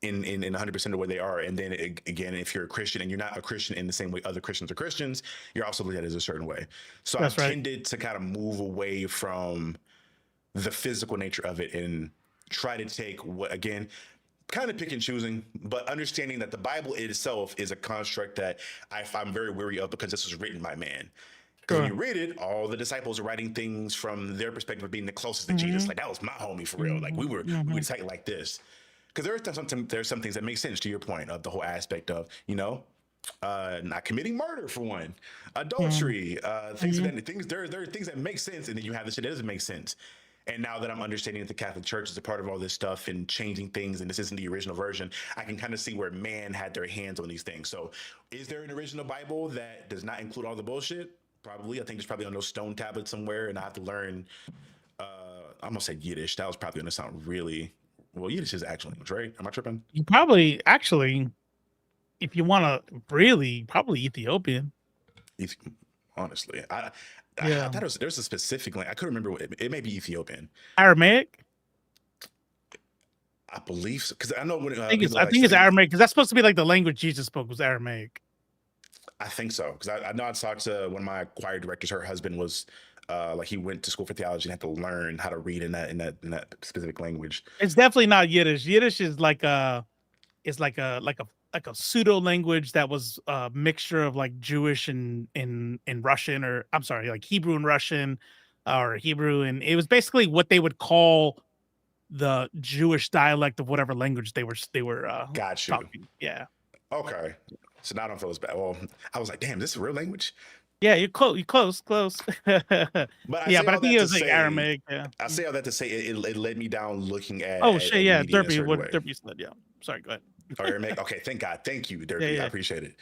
in 100% of the way they are. And then again, if you're a Christian and you're not a Christian in the same way other Christians are Christians, you're also looked at as a certain way. So I've tended to kind of move away from the physical nature of it and try to take what, again, kind of pick and choosing, but understanding that the Bible itself is a construct that I'm very weary of because this was written by man. Because when you read it, all the disciples are writing things from their perspective of being the closest to Jesus. Like, that was my homie for real. Like, we were tight like this. Because there's some things that make sense to your point of the whole aspect of, not committing murder for one, adultery, things there are things that make sense, and then you have the shit that doesn't make sense. And now that I'm understanding that the Catholic Church is a part of all this stuff and changing things, and this isn't the original version, I can kind of see where man had their hands on these things. So is there an original Bible that does not include all the bullshit? Probably. I think it's probably on those stone tablets somewhere, and I have to learn. I'm gonna say Yiddish. That was probably gonna sound really well. Yiddish is actual language, right? Am I tripping? You probably actually, if you want to really, probably Ethiopian. Eth- Honestly, I Yeah. thought there's a specific language. I couldn't remember what it may be Ethiopian. Aramaic. I believe so because I know when I think it's people are I like think it's studying. Aramaic because that's supposed to be like the language Jesus spoke was Aramaic. I think so because I know I talked to one of my choir directors. Her husband was like he went to school for theology and had to learn how to read in that specific language. It's definitely not Yiddish. Yiddish is like a pseudo language that was a mixture of like Jewish and Russian, or I'm sorry, like Hebrew and Russian, or Hebrew, and it was basically what they would call the Jewish dialect of whatever language they were Got you. talking. Yeah. Okay. So now I don't feel as bad. Well, I was like, damn, this is a real language. Yeah, you're close. You're close. Close. But I Yeah, say but I all think that it to was like say, Aramaic. Yeah. I say all that to say it led me down looking Oh at shit. Yeah, media in a Derpy. certain What way. Derpy said? Yeah. Sorry. Go ahead. Oh, Aramaic. Okay, thank God. Thank you, Derpy. Yeah. I appreciate it.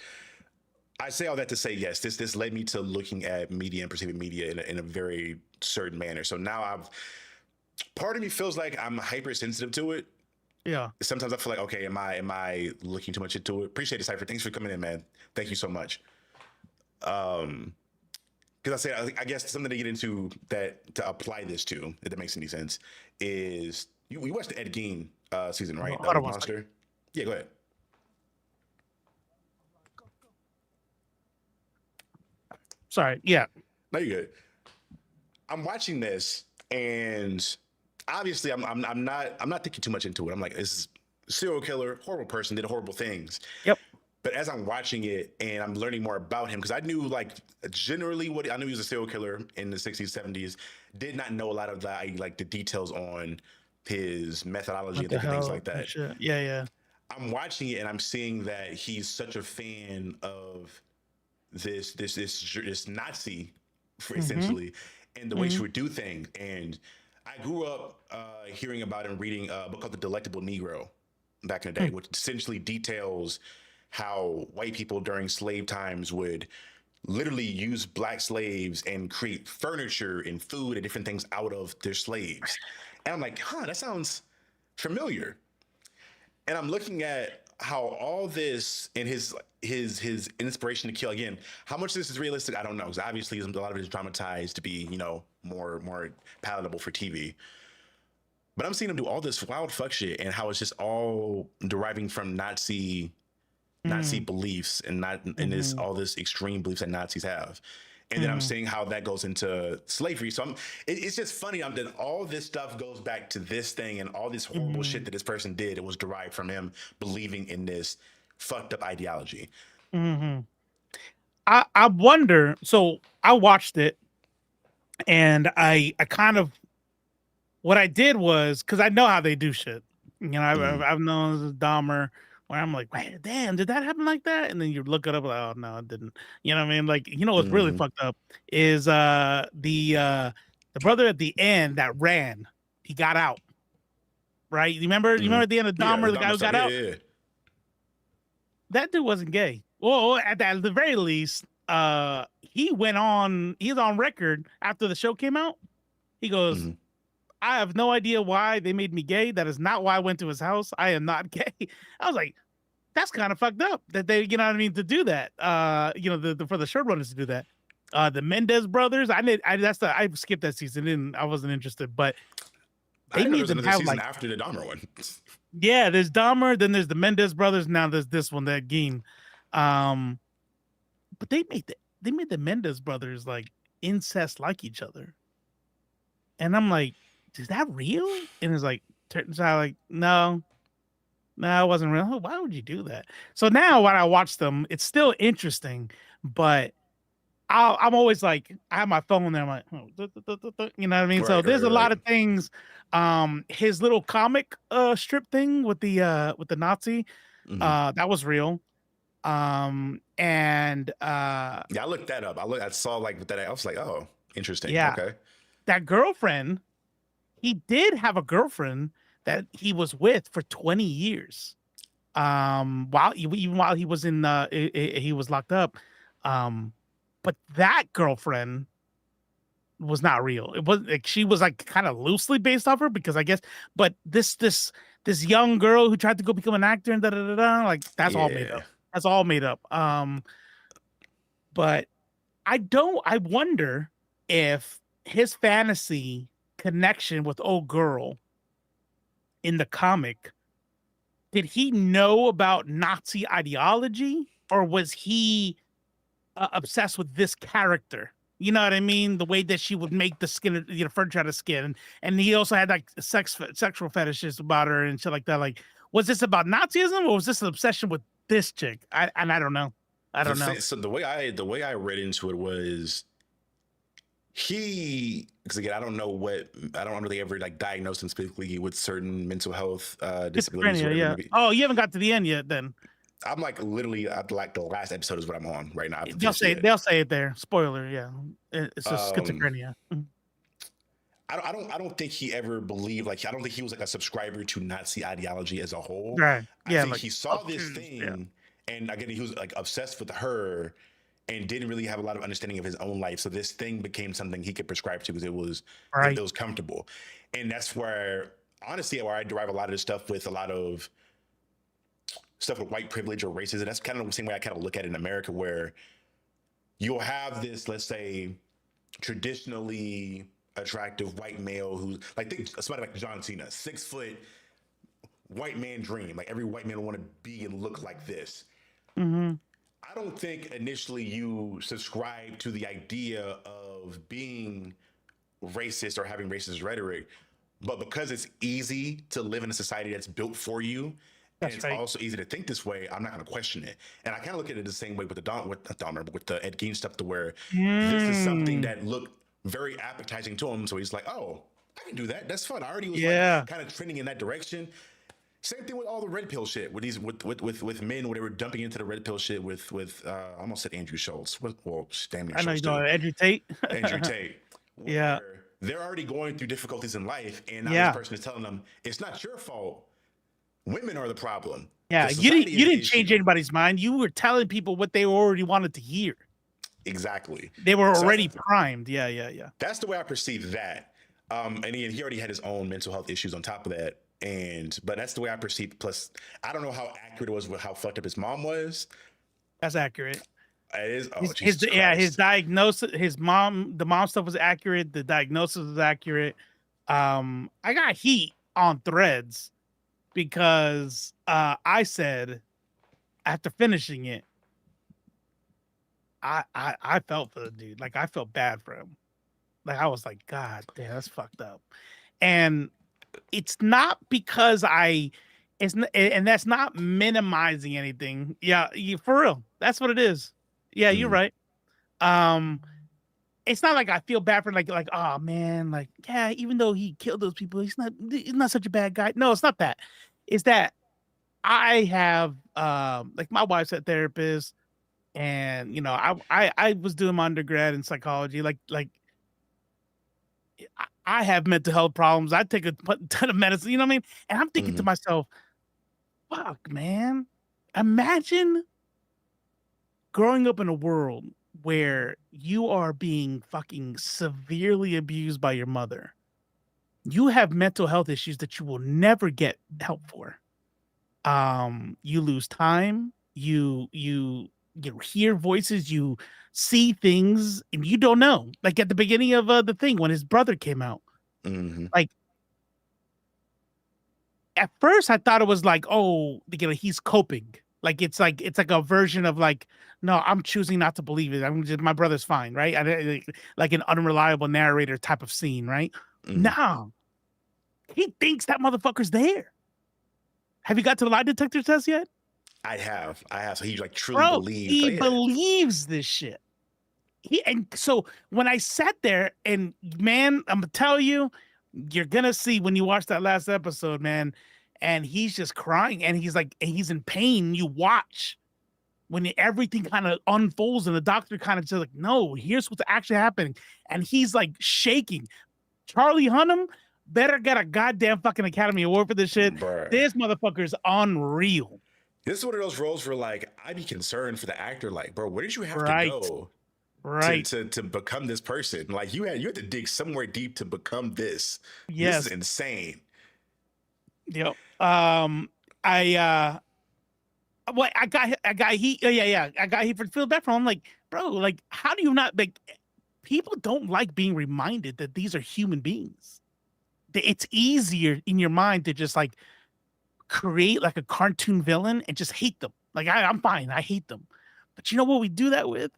I say all that to say, yes, this led me to looking at media and perceiving media in a very certain manner. So now part of me feels like I'm hypersensitive to it. Yeah. Sometimes I feel like, okay, am I looking too much into it? Appreciate it, Cypher. Thanks for coming in, man. Thank you so much. Because I guess something to get into that to apply this to, if that makes any sense, is we watched the Ed Gein season, right? Hold on one Monster. Yeah, go ahead. Sorry. Yeah. No, you're good. I'm watching this, and obviously, I'm not thinking too much into it. I'm like, this is a serial killer, horrible person, did horrible things. Yep. But as I'm watching it and I'm learning more about him, because I knew like generally what I knew he was a serial killer in the 60s, 70s, did not know a lot of the details on his methodology and different things like that. Shit. Yeah. I'm watching it and I'm seeing that he's such a fan of this Nazi, essentially, and the way she would do things. And I grew up hearing about and reading a book called The Delectable Negro back in the day, which essentially details how white people during slave times would literally use black slaves and create furniture and food and different things out of their slaves. And I'm like, that sounds familiar. And I'm looking at how all this and his inspiration to kill, again, how much of this is realistic, I don't know, because obviously a lot of it is dramatized to be, more palatable for TV. But I'm seeing him do all this wild fuck shit and how it's just all deriving from Nazi beliefs and all this extreme beliefs that Nazis have. And then I'm seeing how that goes into slavery. So it's just funny. That all this stuff goes back to this thing, and all this horrible shit that this person did, it was derived from him believing in this fucked up ideology. I wonder. So I watched it, and I kind of, what I did was, because I know how they do shit. I've known this Dahmer, where I'm like, wait, damn, did that happen like that? And then you look it up, like, oh no, it didn't. You know what I mean? Like, what's really fucked up is the brother at the end that ran, he got out. Right? You remember at the end of Dahmer, the guy who got out? Yeah. That dude wasn't gay. Well, at the very least, he's on record after the show came out. He goes, I have no idea why they made me gay. That is not why I went to his house. I am not gay. I was like, that's kind of fucked up that they, you know what I mean, to do that. For the showrunners to do that. The Mendez brothers, I skipped that season. I wasn't interested, but they made them have season after the Dahmer one. Yeah, there's Dahmer, then there's the Mendez brothers, now there's this one, that Gein. But they made the Mendez brothers like incest like each other. And I'm like, is that real? And it's like, turns out like, no, it wasn't real. Why would you do that? So now when I watch them, it's still interesting, but I'm always like, I have my phone there. I'm like, you know what I mean? So there's a lot of things. His little comic strip thing with the Nazi, that was real. I looked that up. I saw like that. I was like, oh, interesting. Yeah. Okay. That girlfriend, he did have a girlfriend that he was with for 20 years. While he was in he was locked up. But that girlfriend was not real. It was like she was like kind of loosely based off her because I guess, but this young girl who tried to go become an actor and like that's all made Yeah. up. That's all made up. But I wonder if his fantasy connection with old girl in the comic, did he know about Nazi ideology or was he obsessed with this character? You know what I mean? The way that she would make the skin, furniture out of skin, and he also had like sexual fetishes about her and shit like that. Like, was this about Nazism or was this an obsession with this chick? I don't know. I don't know. So the way I read into it was because again I don't know if they ever like diagnosed him specifically with certain mental health disabilities. Schizophrenia, yeah. Oh, you haven't got to the end yet, then. I'm like literally like the last episode is what I'm on right now. They'll say it there. Spoiler, yeah. It's just schizophrenia. I don't think he ever believed, like I don't think he was like a subscriber to Nazi ideology as a whole. Right. Yeah. I think he saw this thing and again he was like obsessed with her and didn't really have a lot of understanding of his own life. So this thing became something he could prescribe to because it was comfortable. And that's where honestly where I derive a lot of this stuff with a lot of stuff with white privilege or racism. That's kind of the same way I kind of look at it in America, where you'll have this, let's say, traditionally attractive white male who's like, think somebody like John Cena, 6 foot white man dream. Like every white man will want to be and look like this. Mm-hmm. I don't think initially you subscribe to the idea of being racist or having racist rhetoric, but because it's easy to live in a society that's built for you, and it's also easy to think this way, I'm not going to question it. And I kind of look at it the same way with the Ed Gein stuff, to where this is something that looked very appetizing to him. So he's like, oh, I can do that. That's fun. I already was like kind of trending in that direction. Same thing with all the red pill shit with these with men when they were dumping into the red pill shit with I almost said Andrew Schultz. Well, damn near I know Schultz you know too. Andrew Tate. Andrew Tate. Yeah. They're already going through difficulties in life, and now this person is telling them it's not your fault. Women are the problem. Yeah, you didn't change anybody's mind. You were telling people what they already wanted to hear. Exactly. They were already primed. Yeah. That's the way I perceive that. And he already had his own mental health issues on top of that. But that's the way I perceive. Plus, I don't know how accurate it was with how fucked up his mom was. That's accurate. It is. Oh, his diagnosis, the mom stuff was accurate. The diagnosis was accurate. I got heat on Threads because I said after finishing it, I felt for the dude. Like I felt bad for him. Like I was like, God damn, that's fucked up. And it's not because and that's not minimizing anything. Yeah, for real. That's what it is. Yeah, you're right. It's not like I feel bad for like, oh man, like, yeah, even though he killed those people, he's not such a bad guy. No, it's not that. It's that I have like my wife's a therapist, and I was doing my undergrad in psychology. Like I have mental health problems. I take a ton of medicine, you know what I mean? And I'm thinking to myself, fuck, man. Imagine growing up in a world where you are being fucking severely abused by your mother. You have mental health issues that you will never get help for. You lose time. You hear voices. You see things, and you don't know. Like at the beginning of the thing when his brother came out, like at first I thought it was like, oh, he's coping. Like it's like a version of like, no, I'm choosing not to believe it. My brother's fine, right? Like an unreliable narrator type of scene, right? No, he thinks that motherfucker's there. Have you got to the lie detector test yet? I have. So he like truly believes. He believes this shit. And so when I sat there, and man, I'm gonna tell you, you're gonna see when you watch that last episode, man. And he's just crying, and he's in pain. You watch when everything kind of unfolds, and the doctor kind of just like, no, here's what's actually happening, and he's like shaking. Charlie Hunnam better get a goddamn fucking Academy Award for this shit. Bruh. This motherfucker's unreal. This is one of those roles where like I'd be concerned for the actor. Like, bro, where did you have to go Right. to become this person. Like you had to dig somewhere deep to become this. This is Yes. insane. Yep. I well, I got heat. Yeah. I got heat for Phil back from. I'm like, bro, like, how do you not like? People don't like being reminded that these are human beings. It's easier in your mind to just like create like a cartoon villain and just hate them. Like I'm fine, I hate them. But you know what we do that with?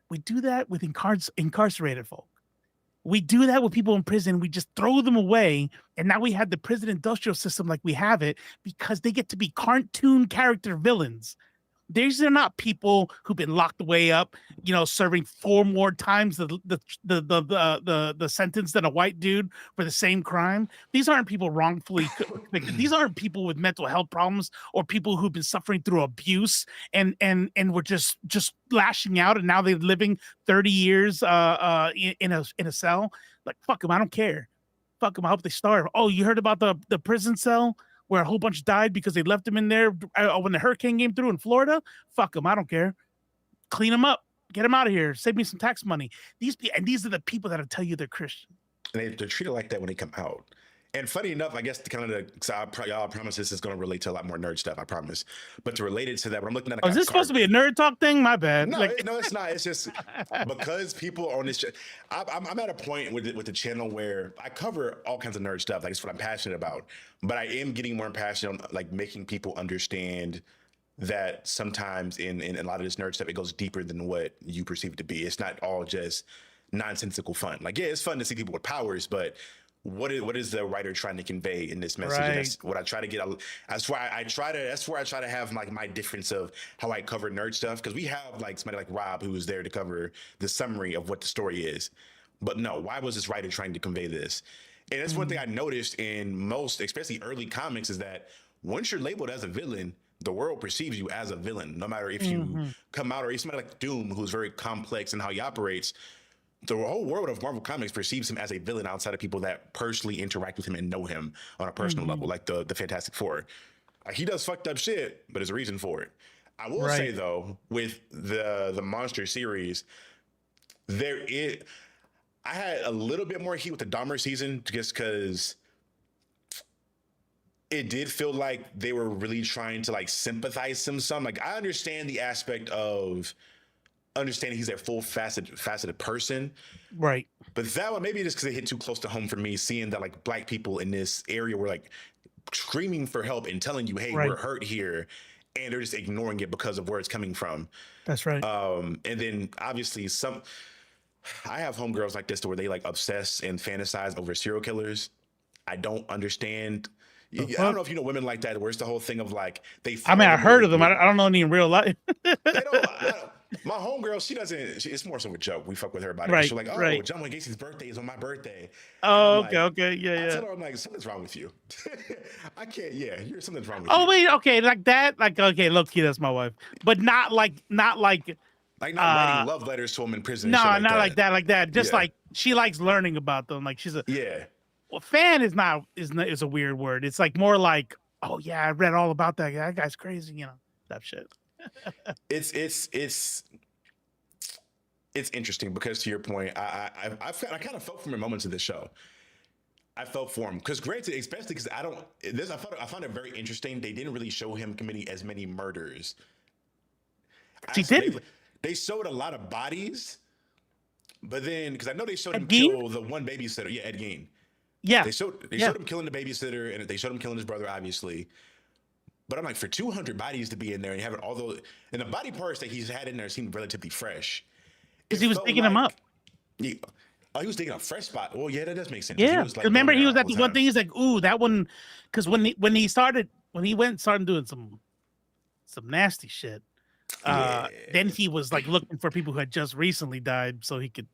We do that with incarcerated folk. We do that with people in prison. We just throw them away. And now we have the prison industrial system like we have it because they get to be cartoon character villains. These are not people who've been locked away up, serving 4 more times the sentence than a white dude for the same crime. These aren't people wrongfully convicted. These aren't people with mental health problems or people who've been suffering through abuse and were just lashing out and now they're living 30 years in a cell. Like fuck them, I don't care. Fuck them, I hope they starve. Oh, you heard about the prison cell where a whole bunch died because they left them in there when the hurricane came through in Florida? Fuck them. I don't care. Clean them up. Get them out of here. Save me some tax money. These are the people that'll tell you they're Christian. And they're treated like that when they come out. And funny enough, I guess y'all promise this is going to relate to a lot more nerd stuff, I promise. But to relate it to that, when I'm looking at is this supposed to be a nerd talk thing? My bad. No, no, it's not. It's just because people on this, I'm at a point with the channel where I cover all kinds of nerd stuff. Like it's what I'm passionate about. But I am getting more passionate on like making people understand that sometimes in a lot of this nerd stuff, it goes deeper than what you perceive it to be. It's not all just nonsensical fun. Like, yeah, it's fun to see people with powers, but what is the writer trying to convey in this message? Right. And that's what I try to get. That's where I try to have like my difference of how I cover nerd stuff. Cause we have like somebody like Rob, who was there to cover the summary of what the story is. But no, why was this writer trying to convey this? And that's one thing I noticed in most, especially early comics, is that once you're labeled as a villain, the world perceives you as a villain, no matter if you come out or if somebody like Doom, who's very complex in how he operates. The whole world of Marvel Comics perceives him as a villain outside of people that personally interact with him and know him on a personal level, like the Fantastic Four. He does fucked up shit, but there's a reason for it. I will say though, with the Monster series, I had a little bit more heat with the Dahmer season just because it did feel like they were really trying to like sympathize him some. Like I understand the aspect of understanding he's a full faceted person, right? But that one, maybe just because it hit too close to home for me, seeing that like black people in this area were like screaming for help and telling you, hey, we're hurt here, and they're just ignoring it because of where it's coming from. That's right. And then obviously I have homegirls like this to where they like obsess and fantasize over serial killers. I don't understand. I don't know if you know women like that, where it's the whole thing of like I heard of them. I don't know any in real life. My homegirl, she doesn't. It's more so a joke. We fuck with her about it. Right, She's like, John Wayne Gacy's birthday is on my birthday. Oh, okay, yeah. I tell her, I'm like, something's wrong with you. I can't. Yeah, something's wrong with you. Oh wait, okay, like that, like okay, look, that's my wife, but not like writing love letters to him in prison. No, not like that. Just like she likes learning about them. Like she's a fan is a weird word. It's like more like, oh yeah, I read all about that guy. That guy's crazy, that shit. It's interesting because to your point, I kind of felt for him in moments of this show. I felt for him because granted, especially because I found it very interesting. They didn't really show him committing as many murders. He did. They showed a lot of bodies, but then because I know they showed him kill the one babysitter. Yeah, Ed Gein. Yeah, they showed him killing the babysitter, and they showed him killing his brother, obviously. But I'm like, for 200 bodies to be in there and having all those, and the body parts that he's had in there seemed relatively fresh. Because he was digging them up. He was digging up fresh spot. Well, yeah, that does make sense. Yeah, remember he was at the one thing. He's like, ooh, that one, because when he went and started doing some nasty shit. Then he was like looking for people who had just recently died, so he could.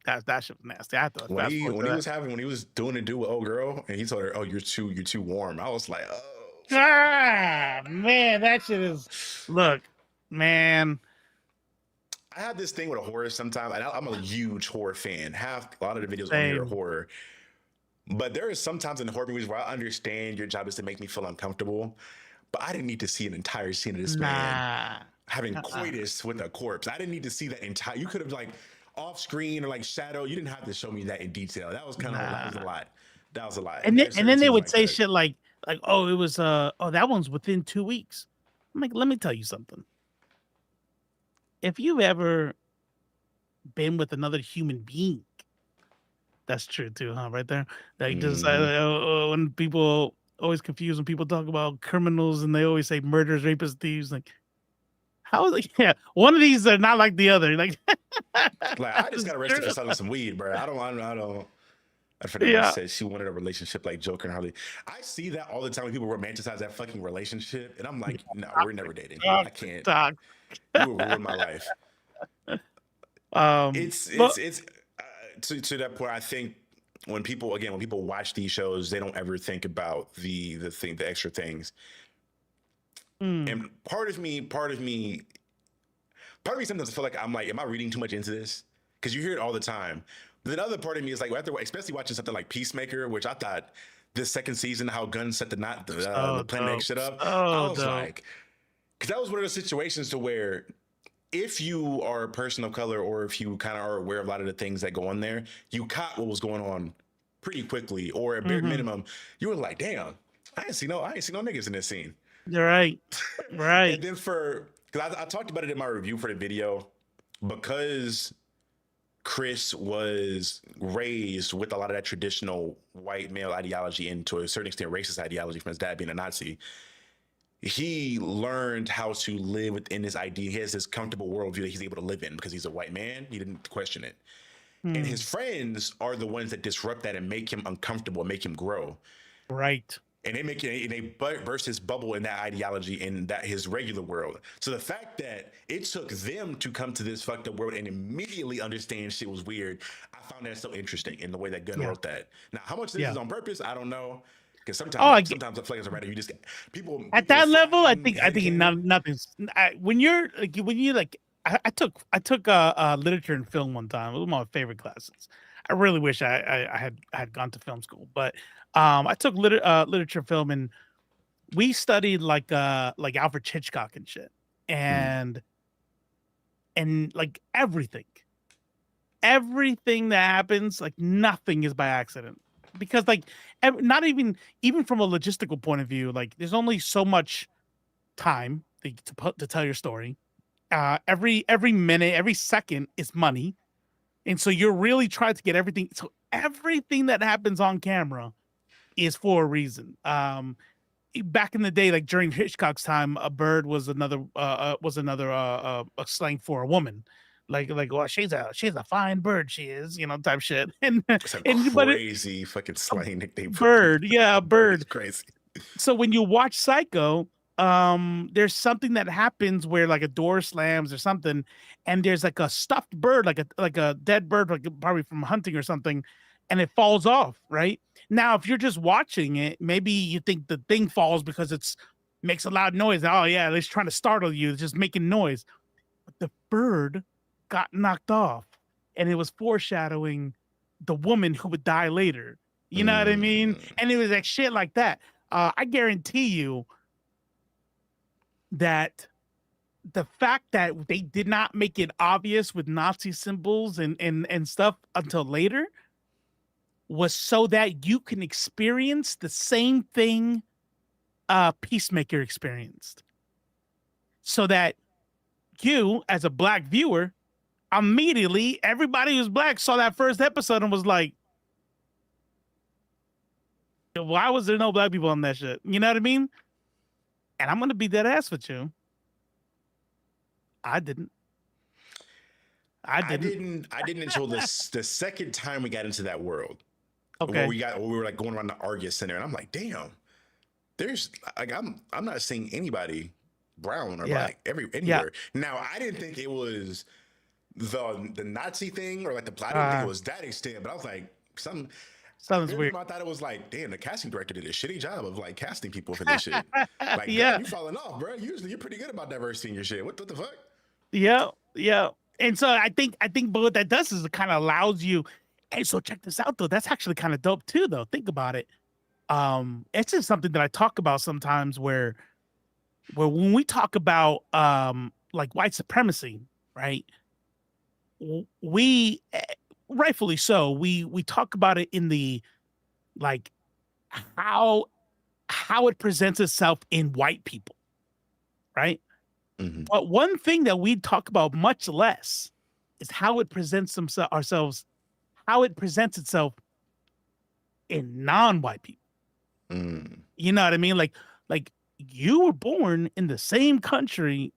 That shit was nasty. I thought when he was doing a do with old girl, and he told her, "Oh, you're too warm." I was like, "Oh." Man, that shit is. Look, man. I have this thing with a horror sometimes, and I'm a huge horror fan. A lot of the videos on here are horror, but there is sometimes in horror movies where I understand your job is to make me feel uncomfortable, but I didn't need to see an entire scene of this man having coitus with a corpse. I didn't need to see that entire. You could have like, off screen or like shadow. You didn't have to show me that in detail. That was kind of that was a Nah. lot. That was a lot. And then, there's and certain then they scenes would like say that. shit like, oh, it was oh, that one's within 2 weeks. I'm like, let me tell you something. If you've ever been with another human being, that's true too, huh? Right there. Like just when people always confuse when people talk about criminals and they always say murderers, rapists, thieves. Like, how is it? Yeah, one of these are not like the other. Like, Like I just it's got arrested true. for selling some weed, bro. I don't. I forgot what Yeah. said she wanted a relationship like Joker and Harley. I see that all the time when people romanticize that fucking relationship, and I'm like, no, we're never dating. I can't. Talk. You will ruin my life. But It's to that point. I think when people watch these shows, they don't ever think about the extra things. And part of me sometimes I feel like I'm like, am I reading too much into this? Because you hear it all the time. But the other part of me is like, after, especially watching something like Peacemaker, which I thought this second season, how Gunn set the Plan X shit up. I was like, because that was one of those situations to where if you are a person of color or if you kind of are aware of a lot of the things that go on there, you caught what was going on pretty quickly, or at bare minimum, you were like, damn, I ain't see no niggas in this scene. You're right. Right. And then because I talked about it in my review for the video, because Chris was raised with a lot of that traditional white male ideology and to a certain extent racist ideology from his dad being a Nazi. He learned how to live within this idea. He has this comfortable worldview that he's able to live in because he's a white man. He didn't question it. And his friends are the ones that disrupt that and make him uncomfortable and make him grow. Right. And they burst his bubble in that ideology in that his regular world. So the fact that it took them to come to this fucked up world and immediately understand shit was weird, I found that so interesting in the way that Gunn wrote that. Now, how much this is on purpose, I don't know. Because sometimes the flags are right. You just people at that level. I think nothing's. When you're like I took literature and film one time. It was one of my favorite classes. I really wish I had gone to film school, but I took literature and film, and we studied like Alfred Hitchcock and shit, and like everything that happens, like nothing is by accident, because like not even from a logistical point of view, like there's only so much time to tell your story. Every minute, every second is money. And so you're really trying to get everything. So everything that happens on camera is for a reason. Back in the day, like during Hitchcock's time, a bird was another a slang for a woman. Like, well, she's a fine bird, she is, type shit. And It's a crazy fucking slang nickname for bird, yeah, a bird. It's crazy. So when you watch Psycho, there's something that happens where like a door slams or something, and there's like a stuffed bird, like a dead bird, like probably from hunting or something, and it falls off. Right now, if you're just watching it, maybe you think the thing falls because it's makes a loud noise. Oh yeah, it's trying to startle you. It's just making noise. But the bird got knocked off, and it was foreshadowing the woman who would die later. You know what I mean? And it was like shit like that. I guarantee you that the fact that they did not make it obvious with Nazi symbols and stuff until later was so that you can experience the same thing Peacemaker experienced. So that you, as a black viewer, immediately, everybody who's black saw that first episode and was like, why was there no black people on that shit? You know what I mean? And I'm gonna be dead ass with you. I didn't until the second time we got into that world. Okay. Where we were like going around the Argus Center, and I'm like, damn, there's like I'm not seeing anybody brown or black anywhere. Now I didn't think it was the Nazi thing or like the plot. I didn't think it was that extent, but I was like, sounds weird. I thought it was like, damn, the casting director did a shitty job of like casting people for this shit. Like, yeah, you falling off, bro. Usually you're pretty good about diversity in your shit. What the fuck? Yeah. And so I think, but what that does is it kind of allows you. Hey, so check this out though. That's actually kind of dope too, though. Think about it. It's just something that I talk about sometimes, where when we talk about like white supremacy, right? we rightfully so, we talk about it in the like how it presents itself in white people, right? Hmm. But one thing that we talk about much less is how it presents ourselves, how it presents itself in non-white people. Mm. You know what I mean? Like you were born in the same country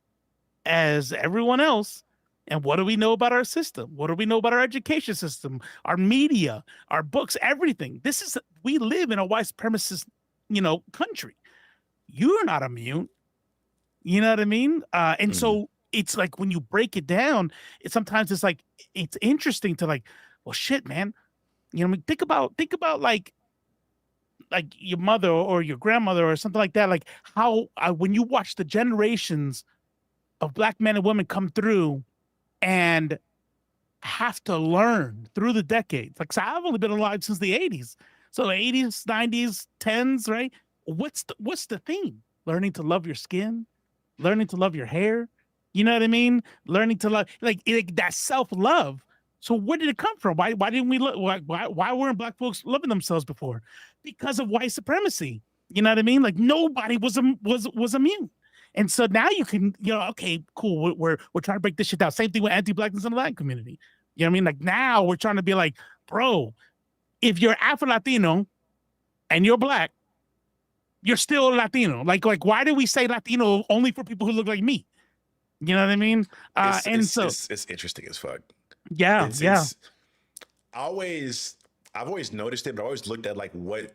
as everyone else. And what do we know about our system? What do we know about our education system, our media, our books, everything? We live in a white supremacist, country. You're not immune. You know what I mean? And Mm. so it's like when you break it down, sometimes it's like it's interesting to like, well, shit, man. I mean, think about like your mother or your grandmother or something like that. Like how when you watch the generations of black men and women come through and have to learn through the decades. Like, so I've only been alive since the 80s. So the 80s, 90s, 10s, right? What's the theme? Learning to love your skin, learning to love your hair. You know what I mean? Learning to love like that self-love. So where did it come from? Why didn't we look why weren't black folks loving themselves before? Because of white supremacy. You know what I mean? Like nobody was immune. And so now you can, okay, cool. We're trying to break this shit down. Same thing with anti-blackness in the Latin community. You know what I mean? Like now we're trying to be like, bro, if you're Afro Latino and you're black, you're still Latino. Like why do we say Latino only for people who look like me? You know what I mean? It's And it's so it's it's interesting as fuck. yeah, It's yeah, it's I've always noticed it, but I always looked at like what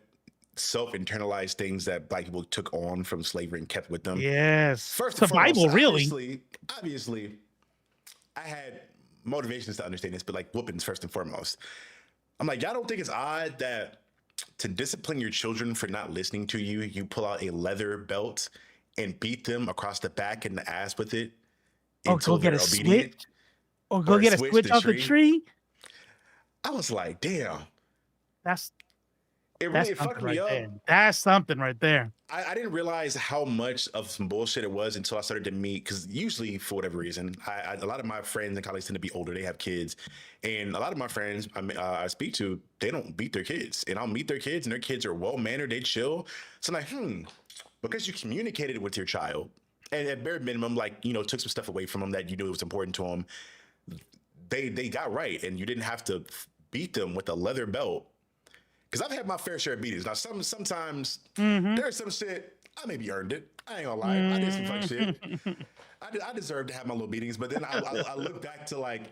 self-internalized things that black people took on from slavery and kept with them. yes. First and foremost, Survival, really. obviously, I had motivations to understand this, but like whoopings first and foremost. I'm like, y'all don't think it's odd that to discipline your children for not listening to you, you pull out a leather belt and beat them across the back and the ass with it Or go until get they're a obedient, switch, or go or a get a switch switch the out the tree. tree. I was like, damn, That's it that's really something fucked me right there. up. That's something right there. I didn't realize how much of some bullshit it was until I started to meet. Because usually, for whatever reason, a lot of my friends and colleagues tend to be older. They have kids, and a lot of my friends I speak to, they don't beat their kids. And I'll meet their kids, and their kids are well mannered. They chill. So I'm like, because you communicated with your child, and at bare minimum, like took some stuff away from them that you knew was important to them. They got right, and you didn't have to beat them with a leather belt. Because I've had my fair share of beatings. Now, sometimes Mm-hmm. there's some shit I maybe earned it. I ain't gonna lie, I did some fuck shit. Mm-hmm. I deserve to have my little beatings, but then I look back to like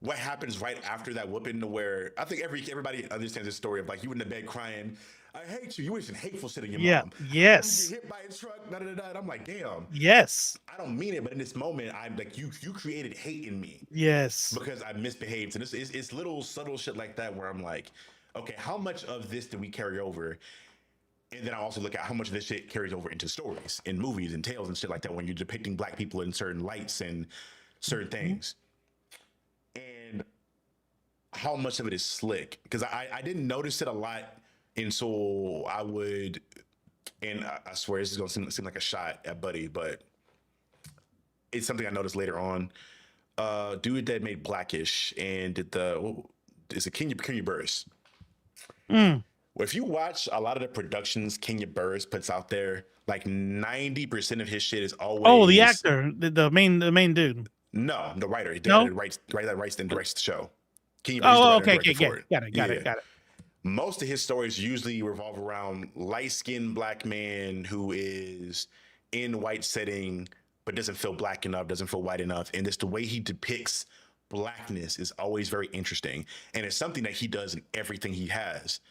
what happens right after that whooping, to where I think everybody understands the story of like you in the bed crying, "I hate you." You wishing hateful shit at your Yeah. mom. I want you to Yes. get hit by a truck. Da da da. And I'm like, damn. Yes. I don't mean it, but in this moment, I'm like, you created hate in me Yes. because I misbehaved. And it's little subtle shit like that where I'm like, okay, how much of this do we carry over? And then I also look at how much of this shit carries over into stories and movies and tales and shit like that when you're depicting black people in certain lights and certain Mhm. things. And how much of it is slick. Because I didn't notice it a lot until I would, and I swear this is going to seem like a shot at Buddy, but it's something I noticed later on. Dude that made Blackish and did it's a Kenya Burris. Mm. Well, if you watch a lot of the productions Kenya Burris puts out there, like 90% of his shit is Oh, the always actor, the main dude. no, the writer. The guy No. that writes and directs the show. Kenya Burris, he's the Oh, writer and okay, director okay, yeah, for it. got it, got Yeah. it, got it. Most of his stories usually revolve around light-skinned black man who is in white setting but doesn't feel black enough, doesn't feel white enough, and just the way he depicts blackness is always very interesting, and it's something that he does in everything he has.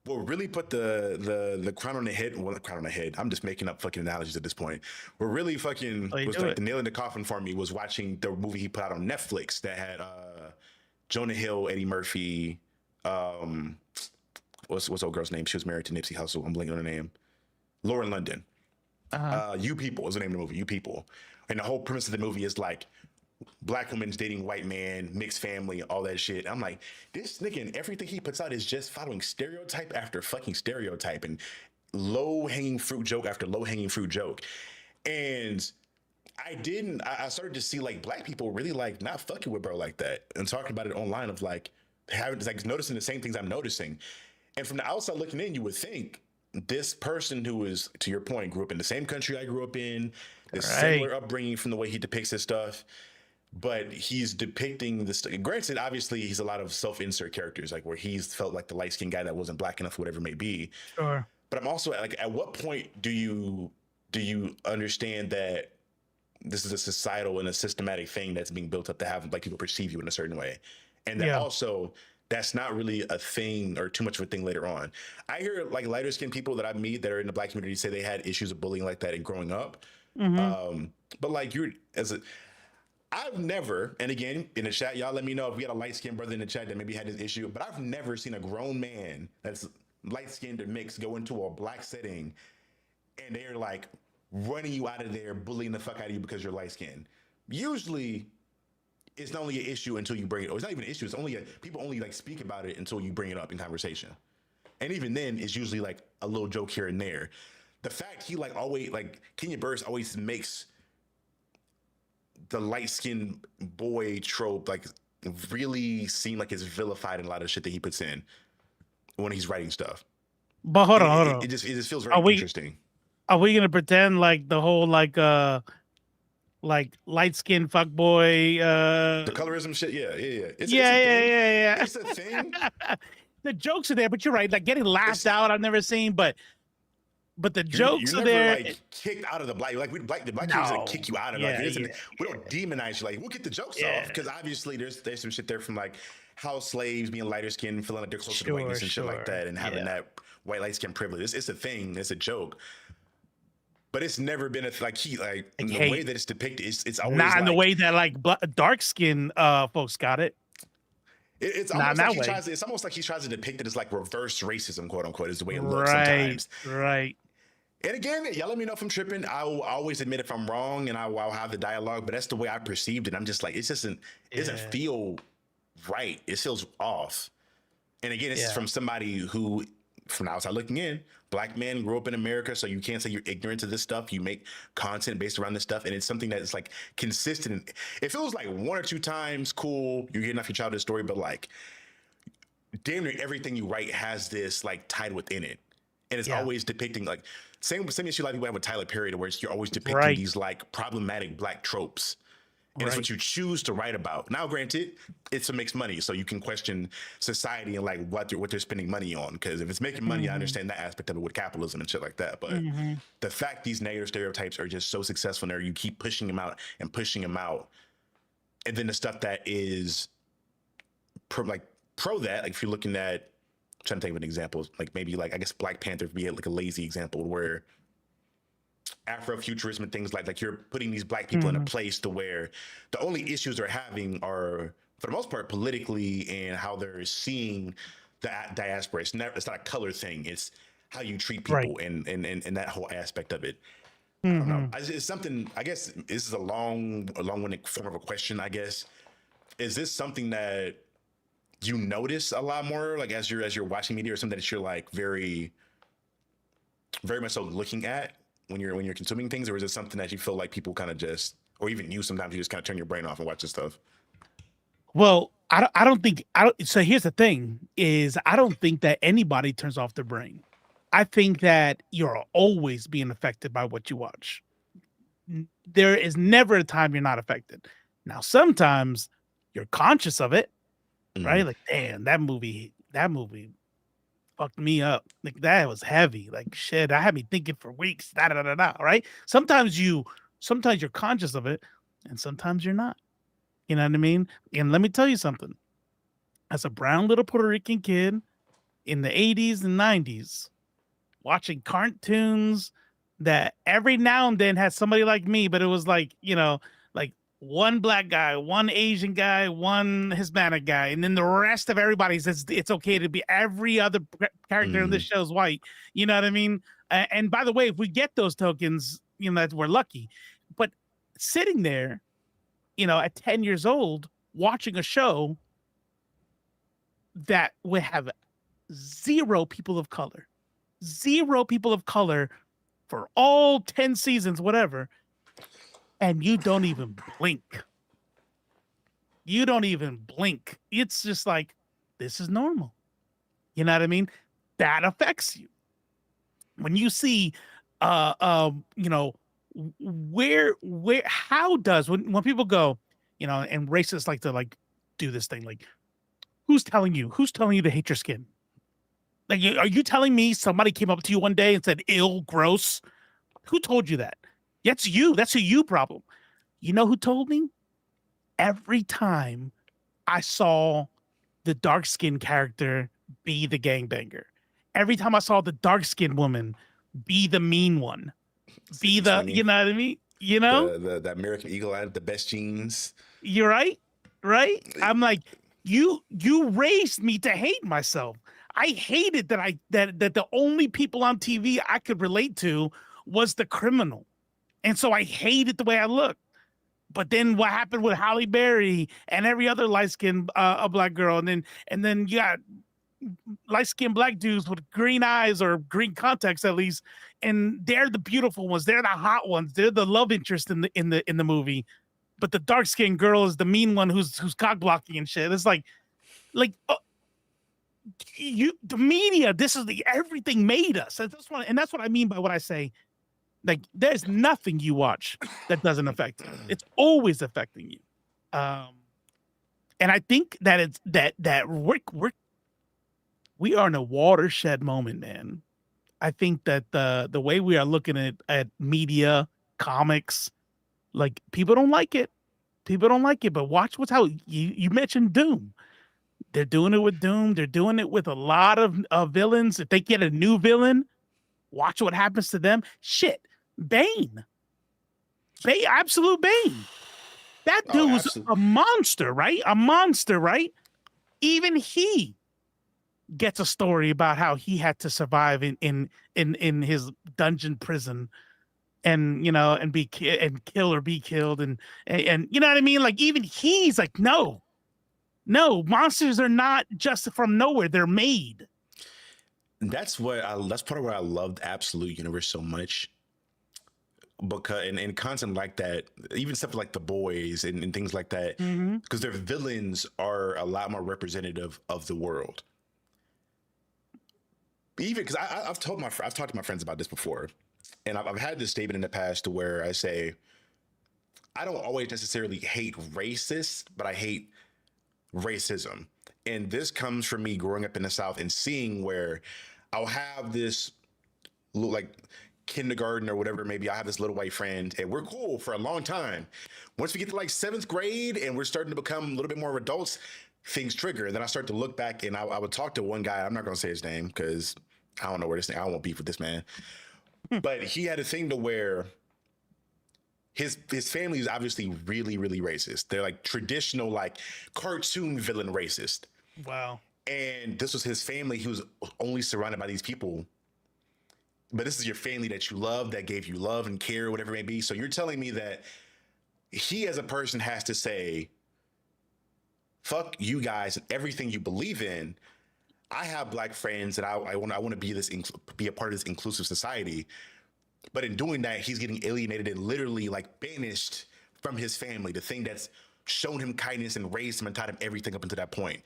What really put the crown on the head, well, the crown on the head, I'm just making up fucking analogies at this point. What really fucking Oh, you was do like it. the nail in the coffin for me was watching the movie he put out on Netflix that had Jonah Hill, Eddie Murphy, um, what's old girl's name? She was married to Nipsey Hussle. I'm blanking on her name. Lauren London. Uh-huh. You People is the name of the movie. You People, and the whole premise of the movie is like black woman's dating white man, mixed family, all that shit. I'm like, this nigga and everything he puts out is just following stereotype after fucking stereotype and low hanging fruit joke after low hanging fruit joke. And I didn't. I started to see like black people really like not fucking with bro like that, and talking about it online of like having like noticing the same things I'm noticing. And from the outside looking in, you would think this person who is, to your point, grew up in the same country I grew up in, the Right. similar upbringing from the way he depicts his stuff, but he's depicting this. Granted, obviously, he's a lot of self-insert characters, like where he's felt like the light-skinned guy that wasn't black enough, whatever it may be. Sure. But I'm also like, at what point do you understand that this is a societal and a systematic thing that's being built up to have black people perceive you in a certain way, and that Yeah. also that's not really a thing or too much of a thing later on. I hear like lighter skinned people that I meet that are in the black community say they had issues of bullying like that in growing up. Hmm. But like you're as a I've never, and again, in the chat, y'all let me know if we had a light skinned brother in the chat that maybe had this issue, but I've never seen a grown man that's light skinned or mixed go into a black setting and they're like running you out of there, bullying the fuck out of you because you're light skinned. Usually, it's not only an issue until you bring it, or it's not even an issue. It's only people only like speak about it until you bring it up in conversation, and even then, it's usually like a little joke here and there. The fact he like always like Kenya Burris always makes the light skinned boy trope like really seem like it's vilified in a lot of the shit that he puts in when he's writing stuff. But hold And on, hold on. it just feels Are very we interesting. are we gonna pretend like the whole like light skinned fuck boy The colorism shit, yeah. It's yeah, a yeah, thing. yeah, It's a thing. yeah. The jokes are there, but you're right. Like getting laughed out, I've never seen, but the jokes You're are never there. like kicked out of the black. Like the black community doesn't No. kick you out of Yeah, like it isn't. yeah, We don't demonize you. Like we'll get the jokes Yeah. off because obviously there's some shit there from like house slaves being lighter skinned, feeling like they're closer to Sure, whiteness and shit like sure. that, and having Yeah. that white light skin privilege. It's a thing. It's a joke. But it's never been like the hate. way that it's depicted. It's always Not like, in the way that like dark skinned folks got it. it's Not almost in like that he way. tries. It's almost like he tries to depict it as like reverse racism, quote unquote, is the way it looks Right, sometimes. right. And again, y'all let me know if I'm tripping. I will always admit if I'm wrong, and I'll have the dialogue. But that's the way I perceived it. I'm just like, it doesn't Yeah. feel right. It feels off. And again, this is Yeah. from somebody who, from the outside looking in, black man, grew up in America, so you can't say you're ignorant to this stuff. You make content based around this stuff, and it's something that is like consistent. It feels like one or two times, cool, you're getting off your childhood story, but like damn near everything you write has this like tied within it, and it's Yeah. always depicting like same issue like people have with Tyler Perry, where you're always depicting Right. these like problematic black tropes. And it's what you choose to write about. Now, granted, it's what makes money, so you can question society and like what they're spending money on. Because if it's making money, I understand that aspect of it with capitalism and shit like that. But the fact these negative stereotypes are just so successful there, you keep pushing them out and pushing them out, and then the stuff that is pro that, like if you're looking at, I'm trying to think of an example, like maybe like I guess Black Panther would be like a lazy example where Afrofuturism and things like you're putting these black people in a place to where the only issues they're having are for the most part politically and how they're seeing the diaspora. It's not a color thing. It's how you treat people and that whole aspect of it. I don't know. It's something, I guess this is a long-winded form of a question, I guess. Is this something that you notice a lot more like as you're watching media, or something that you're like very much so looking at when you're consuming things, or is it something that you feel like people kind of just, or even you sometimes you just kind of turn your brain off and watch this stuff? Well, so here's the thing is I don't think that anybody turns off their brain. I think that you're always being affected by what you watch. There is never a time you're not affected. Now, sometimes you're conscious of it, right? Like, damn, that movie fucked me up. Like that was heavy. Like shit, that had me thinking for weeks. Right? Sometimes you're conscious of it, and sometimes you're not. You know what I mean? And let me tell you something. As a brown little Puerto Rican kid in the 80s and 90s, watching cartoons that every now and then had somebody like me, but it was like, like one black guy, one Asian guy, one Hispanic guy, and then the rest of everybody says it's okay to be every other character in this show is white. You know what I mean? And by the way, if we get those tokens, that we're lucky. But sitting there, at 10 years old, watching a show that would have zero people of color for all 10 seasons, whatever. and you don't even blink. You don't even blink. It's just like, this is normal. You know what I mean? That affects you. When you see, you know, how does, when people go, you know, and racists like to like do this thing, like, who's telling you to hate your skin? Like, are you telling me somebody came up to you one day and said, ill, gross? Who told you that? That's you. That's a you problem. You know who told me? Every time I saw the dark skinned character be the gangbanger, every time I saw the dark skinned woman be the mean one, be It's the, funny. you know what I mean? You know, The American Eagle eye, the best jeans. you're right. Right. I'm like, you raised me to hate myself. I hated that the only people on TV I could relate to was the criminal. And so I hated the way I looked. But then what happened with Halle Berry and every other light-skinned a black girl, and then you got light-skinned black dudes with green eyes or green contacts at least, and they're the beautiful ones, they're the hot ones, they're the love interest in the movie. But the dark-skinned girl is the mean one who's cock blocking and shit. It's like the media, this is the everything made us. That's what I mean by what I say. Like, there's nothing you watch that doesn't affect you. It's always affecting you. And I think that it's that we are in a watershed moment, man. I think that the way we are looking at media, comics, like, people don't like it. People don't like it, but watch what's how you mentioned Doom. They're doing it with Doom. They're doing it with a lot of villains. If they get a new villain, watch what happens to them. Shit. Bane, absolute Bane. That dude was a monster, right? A monster, right? Even he gets a story about how he had to survive in his dungeon prison, and, you know, and kill or be killed, and you know what I mean? Like, even he's like, no, monsters are not just from nowhere. They're made. That's part of why I loved Absolute Universe so much. Because and content like that, even stuff like The Boys and things like that, because their villains are a lot more representative of the world. Even because I've talked to my friends about this before, and I've had this statement in the past to where I say, I don't always necessarily hate racists, but I hate racism. And this comes from me growing up in the South and seeing where I'll have this like kindergarten or whatever, maybe I have this little white friend and we're cool for a long time. Once we get to like 7th grade and we're starting to become a little bit more adults, things trigger. And then I start to look back, and I would talk to one guy. I'm not going to say his name because I don't know where this thing, I won't beef with this man. But he had a thing to where his family is obviously really, really racist. They're like traditional, like cartoon villain racist. Wow. And this was his family. He was only surrounded by these people. But this is your family that you love, that gave you love and care, whatever it may be. So you're telling me that he, as a person, has to say, fuck you guys and everything you believe in. I have black friends, and I want to be a part of this inclusive society. But in doing that, he's getting alienated and literally like banished from his family, the thing that's shown him kindness and raised him and taught him everything up until that point.